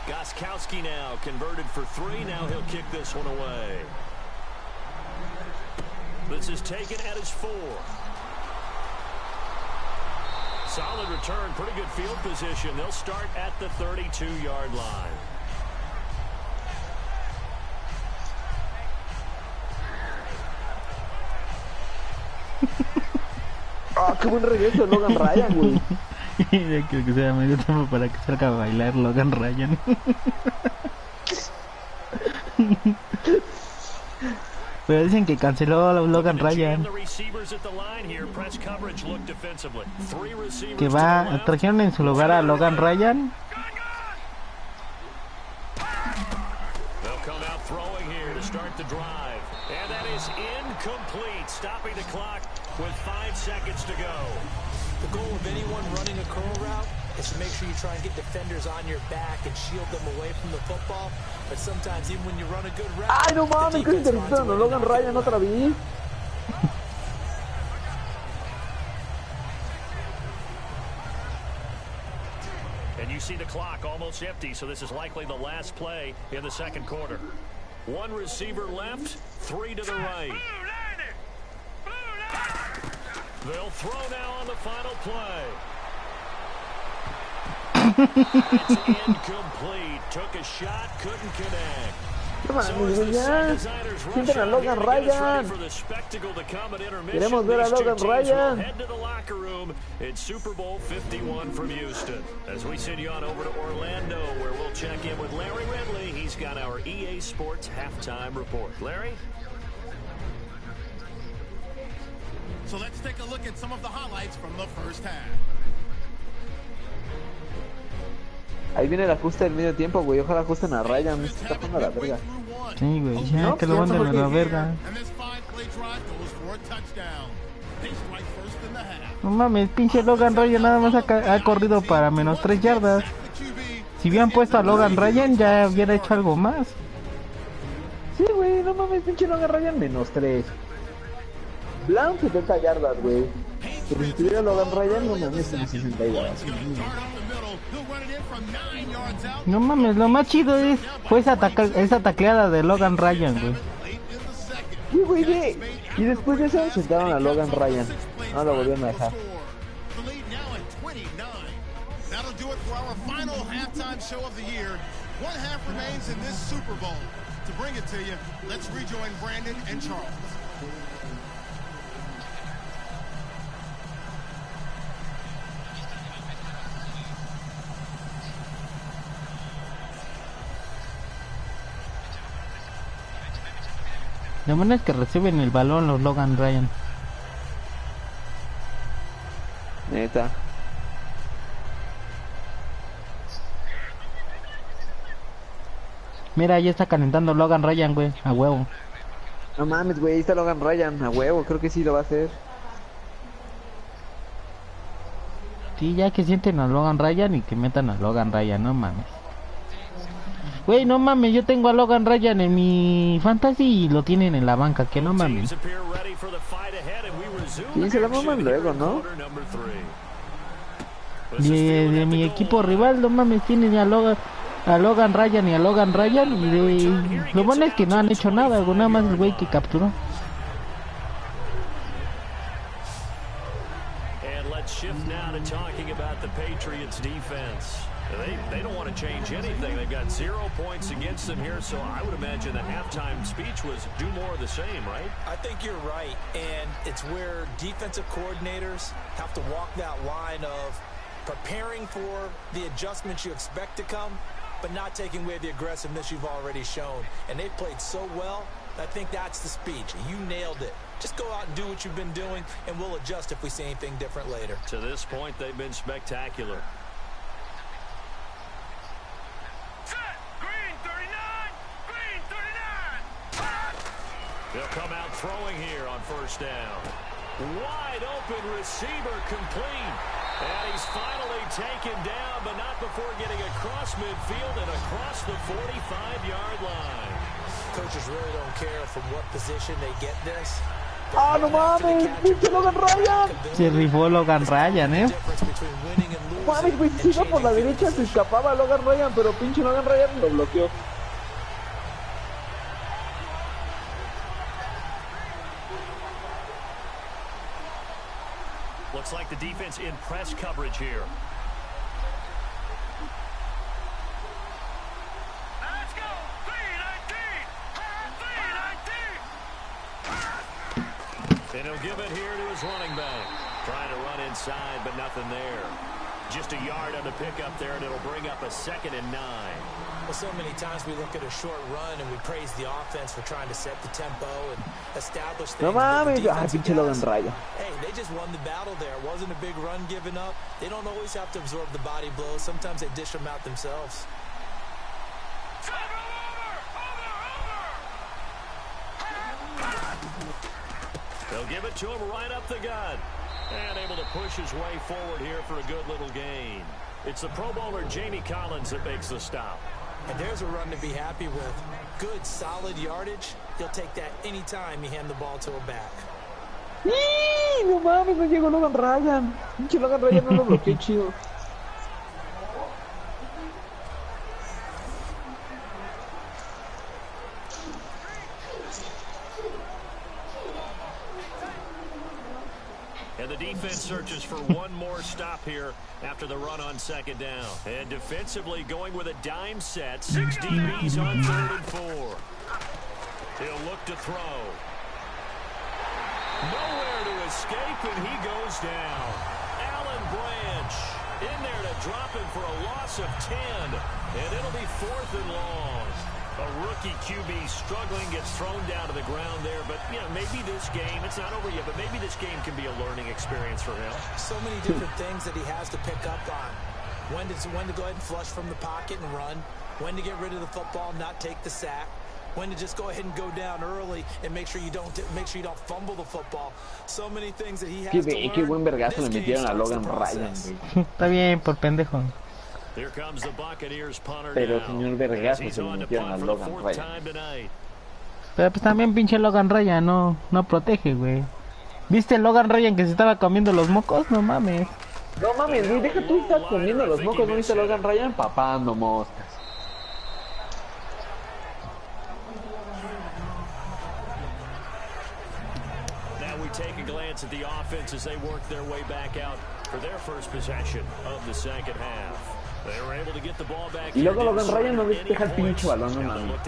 Gostkowski now converted for 3. Now he'll kick this one away. This is taken at his 4. Solid return, pretty good field position. They'll start at the 32-yard line. Ah, qué buen regreso de Logan Ryan, güey. Ya quiero que sea medio tiempo para que salga a bailar Logan Ryan. Pero dicen que canceló a Logan Ryan. Que trajeron en su lugar a Logan Ryan. With 5 seconds to go. The goal of anyone running a curl route is to make sure you try and get defenders on your back and shield them away from the football. But sometimes even when you run a good route... ¡Ay, no mames! ¿Qué interceptaron a Logan Ryan otra vez? And you see the clock almost empty, so this is likely the last play in the second quarter. 1 receiver left, 3 to the right. They'll throw now on the final play. It's incomplete. Took a shot, couldn't connect. So ya. Sienten a Logan Ryan. Queremos ver a Logan Ryan. Head to the locker room in Super Bowl 51 from Houston. As we send you on over to Orlando, where we'll check in with Larry Ridley. He's got our EA Sports halftime report. Larry? So let's take a look at some of the highlights from the first half. Ahí viene el ajuste del medio tiempo, güey. Ojalá ajusten a Ryan. Se está jugando a la verga. Sí, güey. Ya, no, que lo manden a la verga. No mames, pinche Logan Ryan nada más ha corrido para menos 3 yardas. Si hubieran puesto a Logan Ryan, ya hubiera hecho algo más. Sí, güey. No mames, pinche Logan Ryan menos 3. Blount 70 yardas, güey. Pero si tuviera Logan Ryan, no mames, en 60 yardas. No mames, lo más chido fue esa tacleada de Logan Ryan, güey. Sí, güey, y después de eso sentaron a Logan Ryan. No lo volvieron a dejar. Lo bueno es que reciben el balón los Logan Ryan. Neta. Mira, ya está calentando Logan Ryan, güey, a huevo. No mames, güey, ahí está Logan Ryan, a huevo, creo que sí lo va a hacer. Sí, ya que sienten a Logan Ryan y que metan a Logan Ryan, no mames. Güey, no mames, yo tengo a Logan Ryan en mi fantasy y lo tienen en la banca, que no mames. Sí, se la maman luego, ¿no? De mi equipo rival, no mames, tienen a Logan Ryan y a Logan Ryan y lo bueno es que no han hecho nada, nada más el güey que capturó. And let's shift now to talking about the Patriots defense. They don't want to change anything. They've got 0 points against them here, so I would imagine the halftime speech was do more of the same, right? I think you're right, and it's where defensive coordinators have to walk that line of preparing for the adjustments you expect to come, but not taking away the aggressiveness you've already shown. And they've played so well, I think that's the speech. You nailed it. Just go out and do what you've been doing, and we'll adjust if we see anything different later. To this point, they've been spectacular. Set. Green 39. Green 39. They'll come out throwing here on first down. Wide open receiver complete. And he's finally taken down, but not before getting across midfield and across the 45-yard line. Coaches really don't care from what position they get this. ¡Ah, no mames! ¡Pinche Logan Ryan! Se rifó Logan Ryan, Mames, güey, si iba por la derecha se escapaba Logan Ryan, pero pinche Logan Ryan lo bloqueó. Looks like the defense in press coverage here. Let's go. 319. And he'll give it here to his running back. Trying to run inside, but nothing there. Just a yard on the pickup there, and it'll bring up a 2nd and 9. Well, so many times we look at a short run and we praise the offense for trying to set the tempo and establish things. No mames, ay, pinche Logan Ryan. Hey, they just won the battle there. It wasn't a big run given up. They don't always have to absorb the body blows. Sometimes they dish them out themselves. They'll give it to him right up the gut. And able to push his way forward here for a good little gain. It's the Pro Bowler Jamie Collins that makes the stop. And there's a run to be happy with. Good, solid yardage. He'll take that anytime you hand the ball to a back. No mames, no llegó Logan Ryan. Pinche Logan Ryan no lo bloqueó chido. And the defense searches for one more stop here after the run on 2nd down. And defensively going with a dime set. 6 DBs on 3rd and 4. He'll look to throw. Nowhere to escape, and he goes down. Alan Branch in there to drop him for a loss of 10. And it'll be 4th and long. A rookie QB struggling, gets thrown down to the ground there. But, you know, maybe this game, it's not over yet, but maybe this game can be a learning experience for him. So many different things that he has to pick up on. When to go ahead and flush from the pocket and run. When to get rid of the football, not take the sack. When to just go ahead and go down early and make sure you don't fumble the football. So many things that he has to learn. Qué buen vergazo le metieron a Logan Ryan, güey. Está bien, por pendejo. Here comes the Buccaneers punter. Pero now. señor vergazo se le metieron a Logan Ryan. Pero pues también pinche Logan Ryan no protege, güey. ¿Viste Logan Ryan que se estaba comiendo los mocos? No mames. No mames, güey, deja tú estar comiendo los mocos, ¿no viste Logan Ryan? Papando moscas. Now we take a glance at the offense as they work their way back out for their first possession of the 2nd half. They were able to get the ball back. Y luego Logan Ryan no despeja el pinche balón, no mames.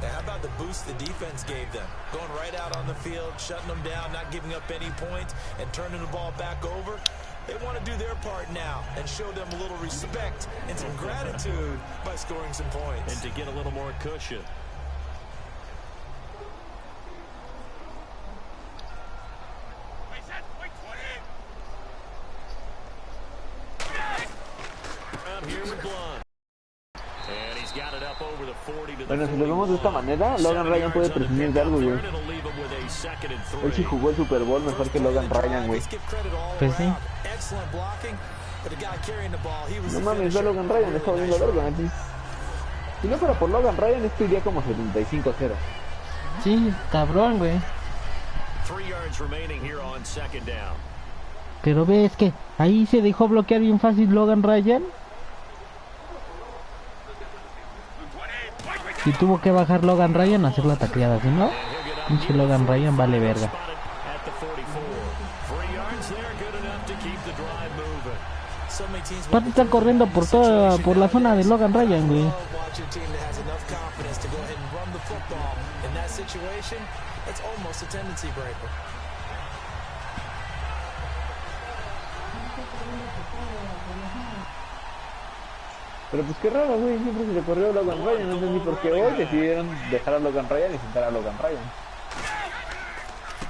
How about the boost the defense gave them? Going right out on the field, shutting them down, not giving up any points, and turning the ball back over. They want to do their part now and show them a little respect and some gratitude by scoring some points. And to get a little more cushion. Bueno, si lo vemos de esta manera, Logan Ryan puede presumir de algo, güey. Él sí jugó el Super Bowl mejor que Logan Ryan, güey. Pues sí. No mames, ve Logan Ryan, le está volviendo largo, ¿no? Si no fuera por Logan Ryan, esto iría como 75-0. Sí, cabrón, güey. Pero ves que ahí se dejó bloquear bien fácil Logan Ryan. Y tuvo que bajar Logan Ryan a hacer la tacleada, si no, pinche Logan Ryan vale verga. drive moving. So many teams Aparte está corriendo por toda, por la zona de Logan Ryan, güey. watch a team that has enough confidence to go ahead and run the football. In that situation, it's almost a tendency breaker. Pero pues qué raro, güey, siempre se le corrió a Logan Ryan, no entendí por qué hoy decidieron dejar a Logan Ryan y sentar a Logan Ryan.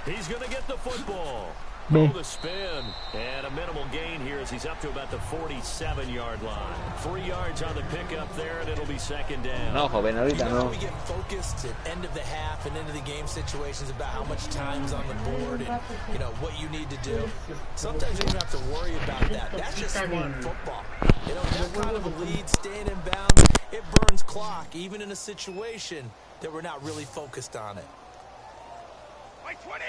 He's going to get the football. Ve. The spin and a minimal gain here as he's up to about the 47-yard line. 3 yards on the pickup there, and it'll be second down. No, joven, ahorita no. We get focused at end of the half and into the game situations about how much time's on the board and what you need to do. Sometimes you don't have to worry about that. That's just smart football. That kind of a lead, staying in bounds, it burns clock, even in a situation that we're not really focused on it. White 20!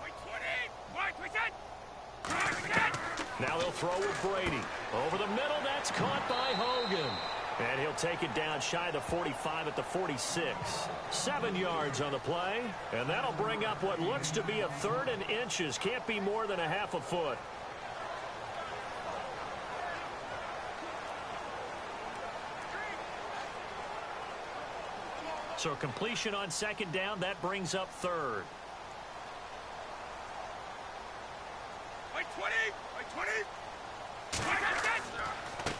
White 20! White 20! Now they'll throw with Brady. Over the middle, that's caught by Hogan. And he'll take it down shy of the 45 at the 46. 7 yards on the play. And that'll bring up what looks to be a 3rd and inches. Can't be more than a half a foot. So completion on second down, that brings up 3rd. White 20! White 20!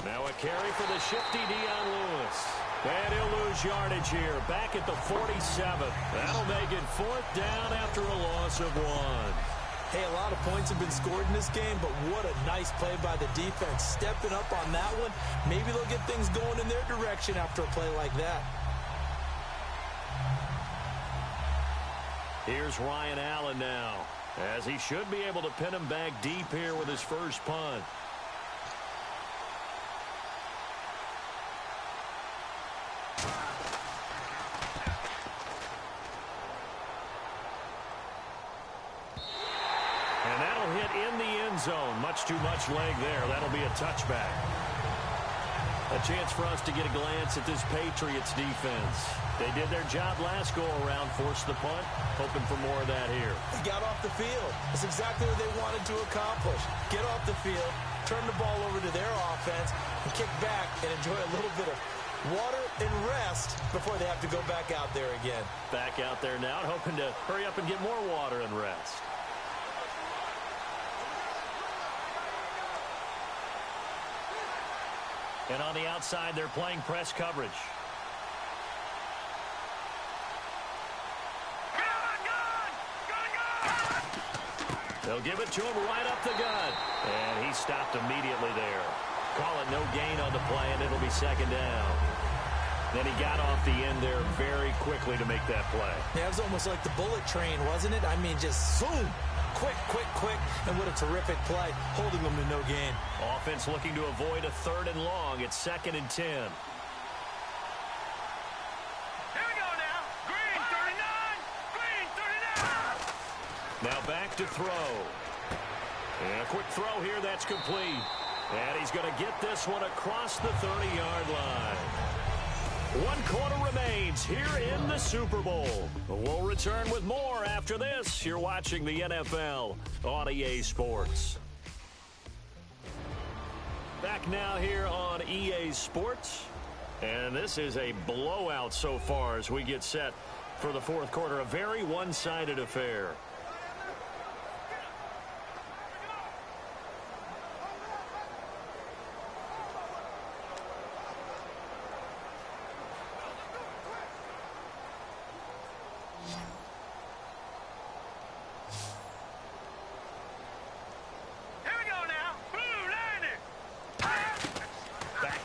Now a carry for the shifty Dion Lewis. And he'll lose yardage here, back at the 47. That'll make it 4th down after a loss of 1. Hey, a lot of points have been scored in this game, but what a nice play by the defense. Stepping up on that one, maybe they'll get things going in their direction after a play like that. Here's Ryan Allen now, as he should be able to pin him back deep here with his first punt. And that'll hit in the end zone. Much too much leg there. That'll be a touchback. A chance for us to get a glance at this Patriots defense. They did their job last go-around, forced the punt, hoping for more of that here. They got off the field. That's exactly what they wanted to accomplish. Get off the field, turn the ball over to their offense, and kick back and enjoy a little bit of water and rest before they have to go back out there again. Back out there now, hoping to hurry up and get more water and rest. And on the outside, they're playing press coverage. They'll give it to him right up the gut. And he stopped immediately there. Call it no gain on the play, and it'll be second down. Then he got off the end there very quickly to make that play. Yeah, it was almost like the bullet train, wasn't it? I mean, just zoom. Quick, quick, quick, and what a terrific play, holding them to no gain. Offense looking to avoid a 3rd and long. It's 2nd and 10. Here we go now. Green 39! Green 39! Now back to throw. And a quick throw here, that's complete. And he's going to get this one across the 30-yard line. 1 quarter remains here in the Super Bowl. We'll return with more after this. You're watching the NFL on EA Sports. Back now here on EA Sports. And this is a blowout so far as we get set for the 4th quarter. A very one-sided affair.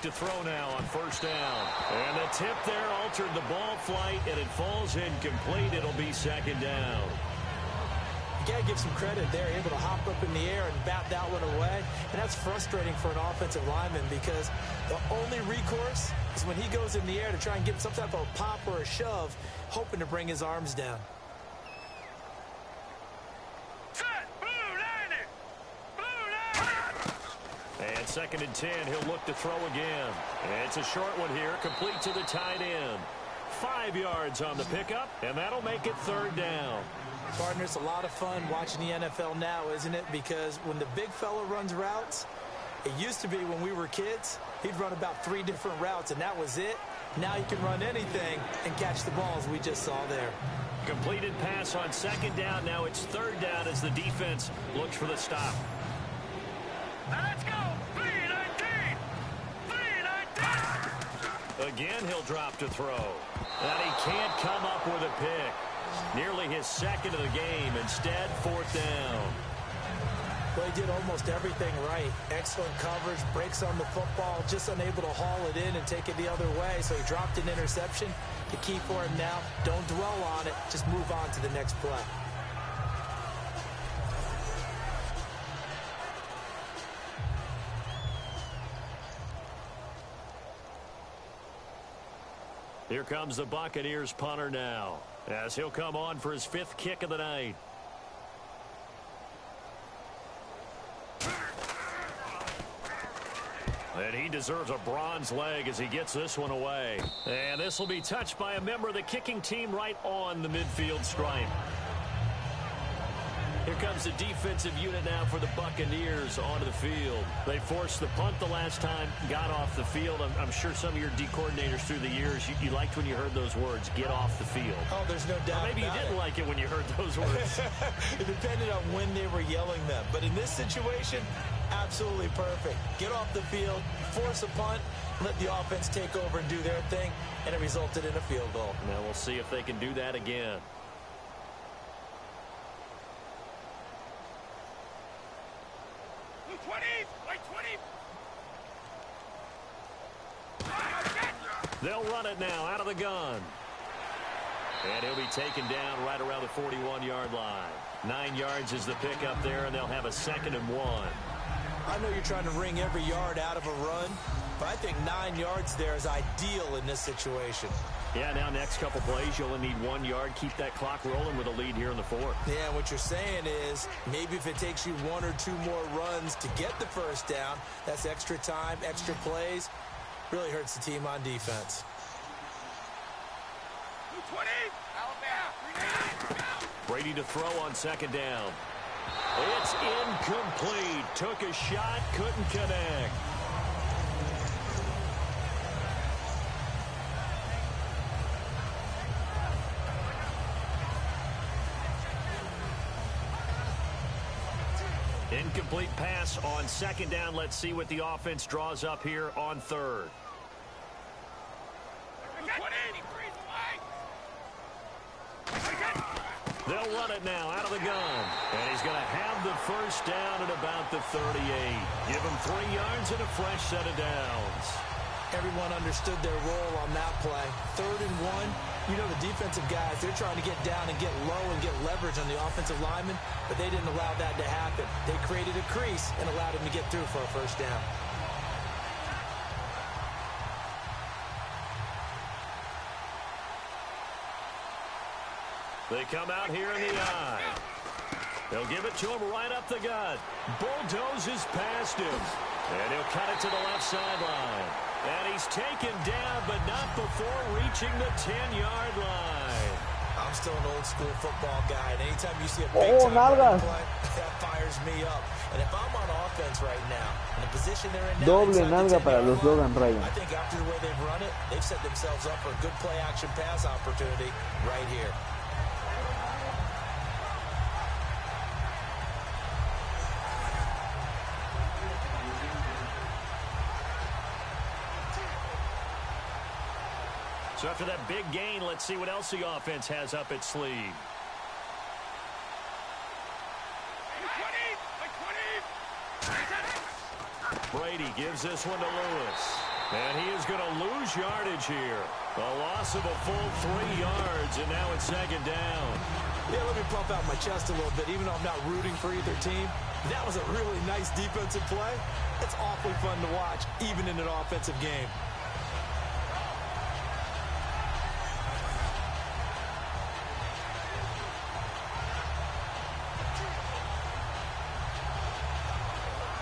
To throw now on 1st down. And the tip there altered the ball flight, and it falls incomplete. It'll be 2nd down. You got to give some credit there, able to hop up in the air and bat that one away. And that's frustrating for an offensive lineman because the only recourse is when he goes in the air to try and get some type of a pop or a shove, hoping to bring his arms down. And 2nd and 10, he'll look to throw again. And it's a short one here, complete to the tight end. 5 yards on the pickup, and that'll make it 3rd down. Partner, it's a lot of fun watching the NFL now, isn't it? Because when the big fella runs routes, it used to be when we were kids, he'd run about 3 different routes, and that was it. Now he can run anything and catch the ball, as we just saw there. Completed pass on 2nd down. Now it's 3rd down as the defense looks for the stop. Let's go. 319. 319. Again, he'll drop to throw. And he can't come up with a pick. Nearly his 2nd of the game. Instead, 4th down. Well, he did almost everything right. Excellent coverage, breaks on the football, just unable to haul it in and take it the other way. So he dropped an interception. The key for him now, don't dwell on it. Just move on to the next play. Here comes the Buccaneers punter now, as he'll come on for his 5th kick of the night. And he deserves a bronze leg as he gets this one away. And this will be touched by a member of the kicking team right on the midfield stripe. Here comes the defensive unit now for the Buccaneers onto the field. They forced the punt the last time, got off the field. I'm sure some of your D coordinators through the years, you liked when you heard those words, get off the field. Oh, there's no doubt. Or maybe you didn't like it when you heard those words. It depended on when they were yelling them. But in this situation, absolutely perfect. Get off the field, force a punt, let the offense take over and do their thing, and it resulted in a field goal. Now we'll see if they can do that again. They'll run it now out of the gun. And he'll be taken down right around the 41-yard line. 9 yards is the pickup there, and they'll have a 2nd and 1. I know you're trying to wring every yard out of a run, but I think 9 yards there is ideal in this situation. Yeah, now next couple plays, you'll only need 1 yard. Keep that clock rolling with a lead here in the 4th. Yeah, what you're saying is maybe if it takes you 1 or 2 more runs to get the 1st down, that's extra time, extra plays. Really hurts the team on defense. 220. Alabama. Brady to throw on 2nd down. It's incomplete. Took a shot, couldn't connect. Incomplete pass on 2nd down. Let's see what the offense draws up here on 3rd. They'll run it now out of the gun. And he's going to have the 1st down at about the 38. Give him 3 yards and a fresh set of downs. Everyone understood their role on that play. 3rd and 1. You know the defensive guys, they're trying to get down and get low and get leverage on the offensive lineman, but they didn't allow that to happen. They created a crease and allowed him to get through for a 1st down. They come out here in the eye. They'll give it to him right up the gut. Bulldozes past him. And he'll cut it to the left sideline. And he's taken down, but not before reaching the 10-yard line. I'm still an old-school football guy, and anytime you see a big-time play, that fires me up. And if I'm on offense right now, in the position they're in now, doble nalga para los Logan Ryan. I think after the way they've run it, they've set themselves up for a good play-action pass opportunity right here. So after that big gain, let's see what else the offense has up its sleeve. Brady gives this one to Lewis. And he is going to lose yardage here. A loss of a full 3 yards, and now it's 2nd down. Yeah, let me pump out my chest a little bit, even though I'm not rooting for either team. That was a really nice defensive play. It's awfully fun to watch, even in an offensive game.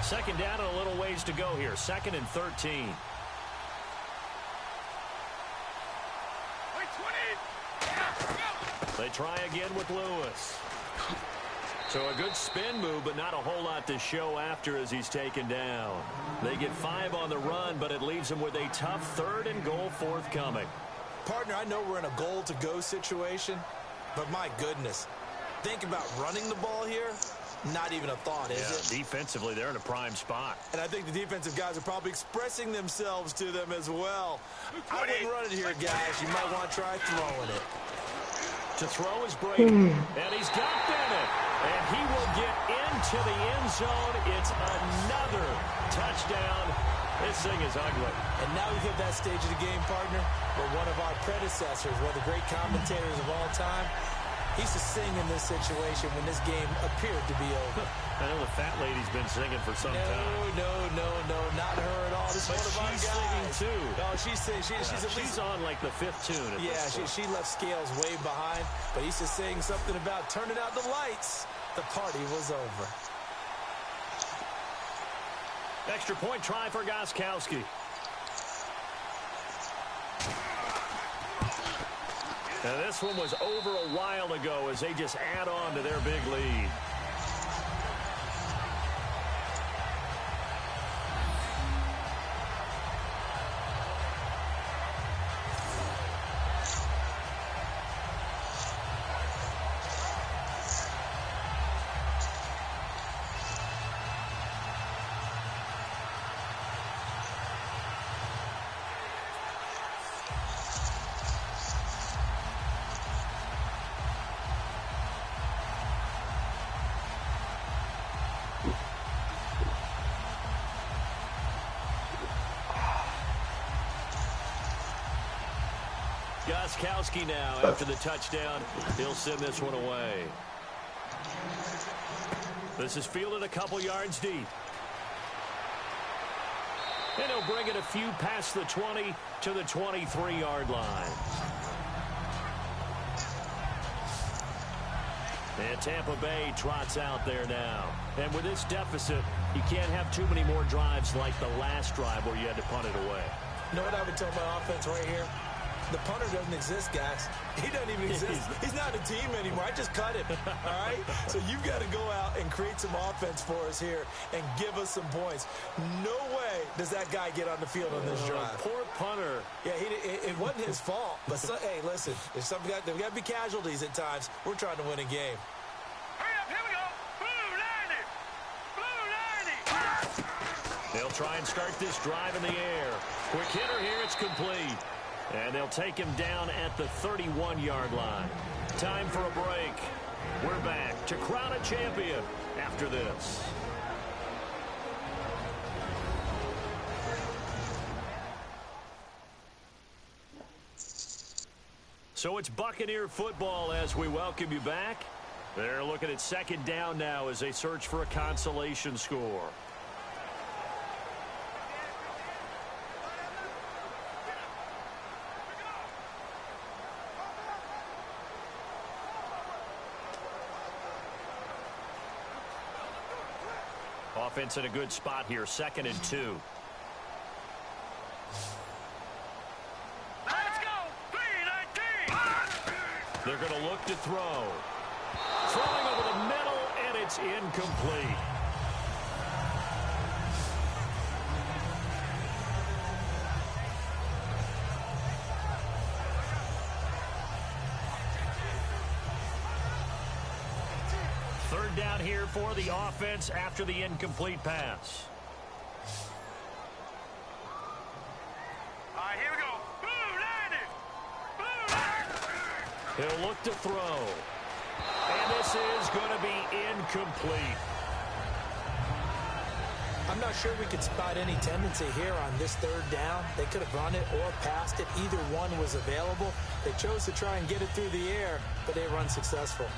Second down and a little ways to go here. 2nd and 13. They try again with Lewis. So a good spin move, but not a whole lot to show after as he's taken down. They get 5 on the run, but it leaves them with a tough 3rd and goal forthcoming. Partner, I know we're in a goal-to-go situation, but my goodness, think about running the ball here. Not even a thought, is it? Defensively, they're in a prime spot. And I think the defensive guys are probably expressing themselves to them as well. I wouldn't run it here, guys. You might want to try throwing it. To throw is Brady, and he's got Bennett, and he will get into the end zone. It's another touchdown. This thing is ugly. And now we hit that stage of the game, partner, where one of our predecessors, one of the great commentators of all time, he used to sing in this situation when this game appeared to be over. I know the fat lady's been singing for some time. No, not her at all. This is one of our guys. Singing too. No, she's singing. She's on like the 5th tune. She left Scales way behind, but he used to sing something about turning out the lights. The party was over. Extra point try for Gostkowski. Now this one was over a while ago as they just add on to their big lead. Gostkowski now after the touchdown. He'll send this one away. This is fielded a couple yards deep. And he'll bring it a few past the 20 to the 23-yard line. And Tampa Bay trots out there now. And with this deficit, you can't have too many more drives like the last drive where you had to punt it away. You know what I would tell my offense right here? The punter doesn't exist, guys. He doesn't even exist. He's not a team anymore. I just cut him, all right? So you've got to go out and create some offense for us here and give us some points. No way does that guy get on the field on this drive. Poor punter. Yeah, it wasn't his fault. But, hey, listen, there's got to be casualties at times. We're trying to win a game. Hurry up, here we go. Blue 90. Blue 90. They'll try and start this drive in the air. Quick hitter here. It's complete. And they'll take him down at the 31-yard line. Time for a break. We're back to crown a champion after this. So it's Buccaneer football as we welcome you back. They're looking at 2nd down now as they search for a consolation score. Offense in a good spot here, 2nd and 2. Let's go. 319. They're going to look to throw. Throwing over the middle, and it's incomplete. Third down here for the offense after the incomplete pass. All right, here we go. Blue 90. Blue 90. He'll look to throw. And this is going to be incomplete. I'm not sure we could spot any tendency here on this 3rd down. They could have run it or passed it. Either one was available. They chose to try and get it through the air, but they were unsuccessful.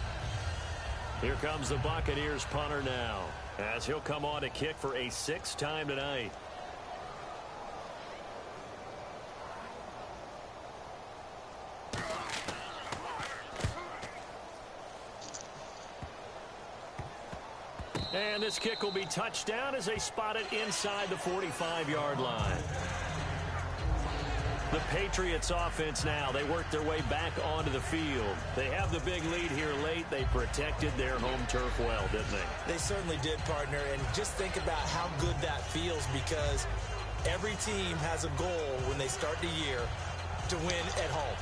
Here comes the Buccaneers punter now, as he'll come on to kick for a 6th time tonight. And this kick will be touchdown as they spot it inside the 45-yard line. The Patriots offense now, they work their way back onto the field. They have the big lead here late. They protected their home turf well, didn't they? They certainly did, partner. And just think about how good that feels, because every team has a goal when they start the year to win at home.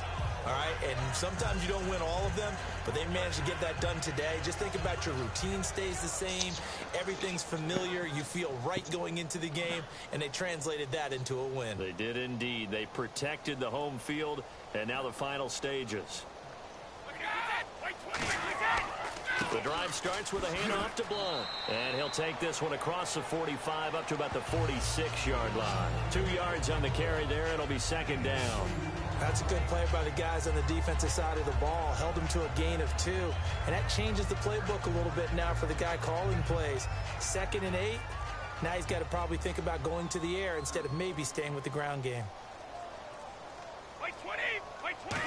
All right, and sometimes you don't win all of them, but they managed to get that done today. Just think about your routine stays the same. Everything's familiar. You feel right going into the game, and they translated that into a win. They did indeed. They protected the home field, and now the final stages. The drive starts with a handoff to Blunt. And he'll take this one across the 45 up to about the 46-yard line. 2 yards on the carry there. It'll be second down. That's a good play by the guys on the defensive side of the ball. Held him to a gain of 2. And that changes the playbook a little bit now for the guy calling plays. 2nd and 8. Now he's got to probably think about going to the air instead of maybe staying with the ground game. Wait 20! Wait 20!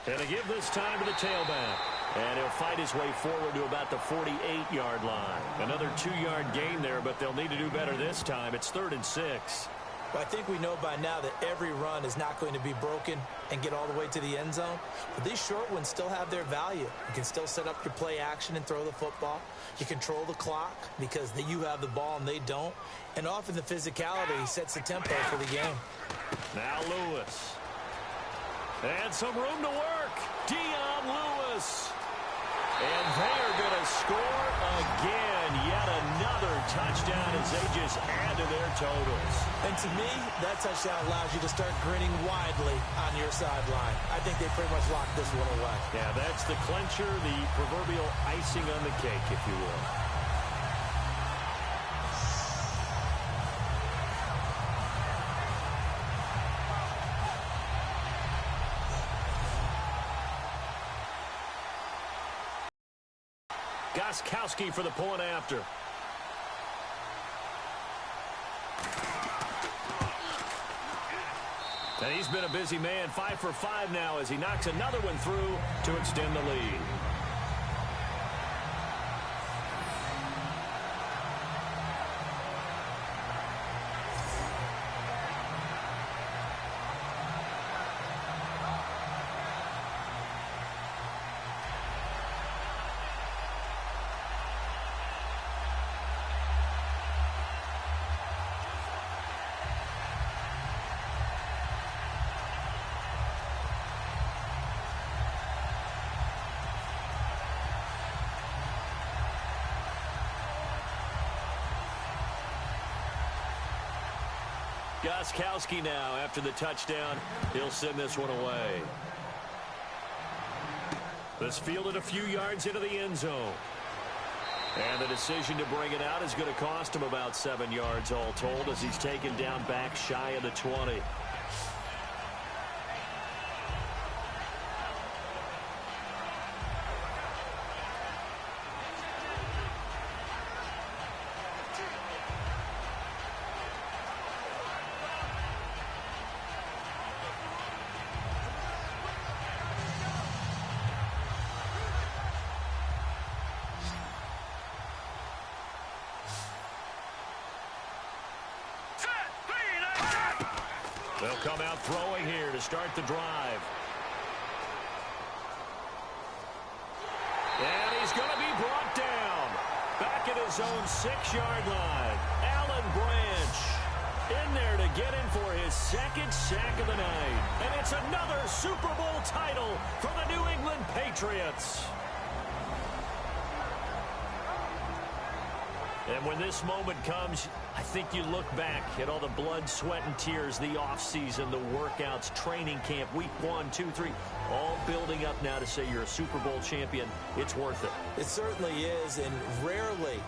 And to give this time to the tailback. And he'll fight his way forward to about the 48-yard line. Another 2-yard gain there, but they'll need to do better this time. It's 3rd and 6. Well, I think we know by now that every run is not going to be broken and get all the way to the end zone. But these short ones still have their value. You can still set up your play action and throw the football. You control the clock because you have the ball and they don't. And often the physicality sets the tempo for the game. Now Lewis. And some room to work. Dion Lewis. And they are going to score again. Yet another touchdown as they just add to their totals. And to me, that touchdown allows you to start grinning widely on your sideline. I think they pretty much locked this one away. Yeah, that's the clincher, the proverbial icing on the cake, if you will. Gostkowski for the point after. And he's been a busy man, 5 for 5 now as he knocks another one through to extend the lead. Gostkowski now after the touchdown. He'll send this one away. This fielded a few yards into the end zone. And the decision to bring it out is going to cost him about 7 yards all told as he's taken down back shy of the 20. They'll come out throwing here to start the drive. And he's going to be brought down. Back at his own 6-yard line. Alan Branch in there to get in for his 2nd sack of the night. And it's another Super Bowl title for the New England Patriots. And when this moment comes, I think you look back at all the blood, sweat, and tears, the offseason, the workouts, training camp, week 1, 2, 3, all building up now to say you're a Super Bowl champion. It's worth it. It certainly is, and rarely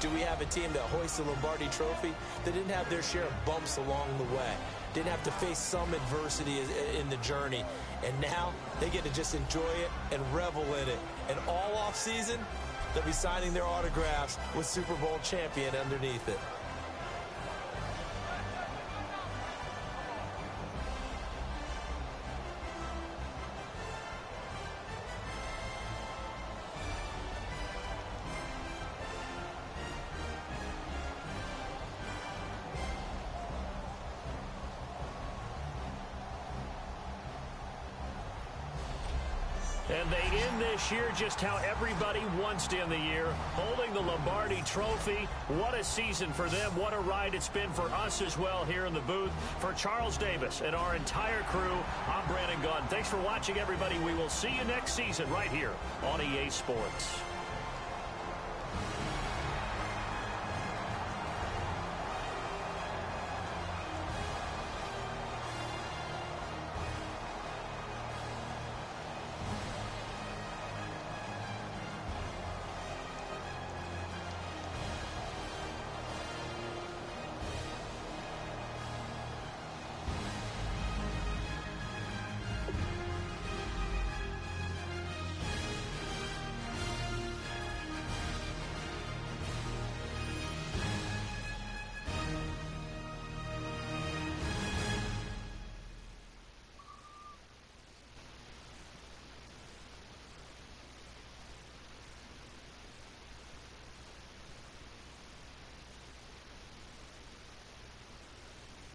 do we have a team that hoists the Lombardi Trophy that didn't have their share of bumps along the way, didn't have to face some adversity in the journey, and now they get to just enjoy it and revel in it. And all offseason, they'll be signing their autographs with Super Bowl champion underneath it. And they end this year just how everybody wants to end the year, holding the Lombardi Trophy. What a season for them. What a ride it's been for us as well here in the booth. For Charles Davis and our entire crew, I'm Brandon Gunn. Thanks for watching, everybody. We will see you next season right here on EA Sports.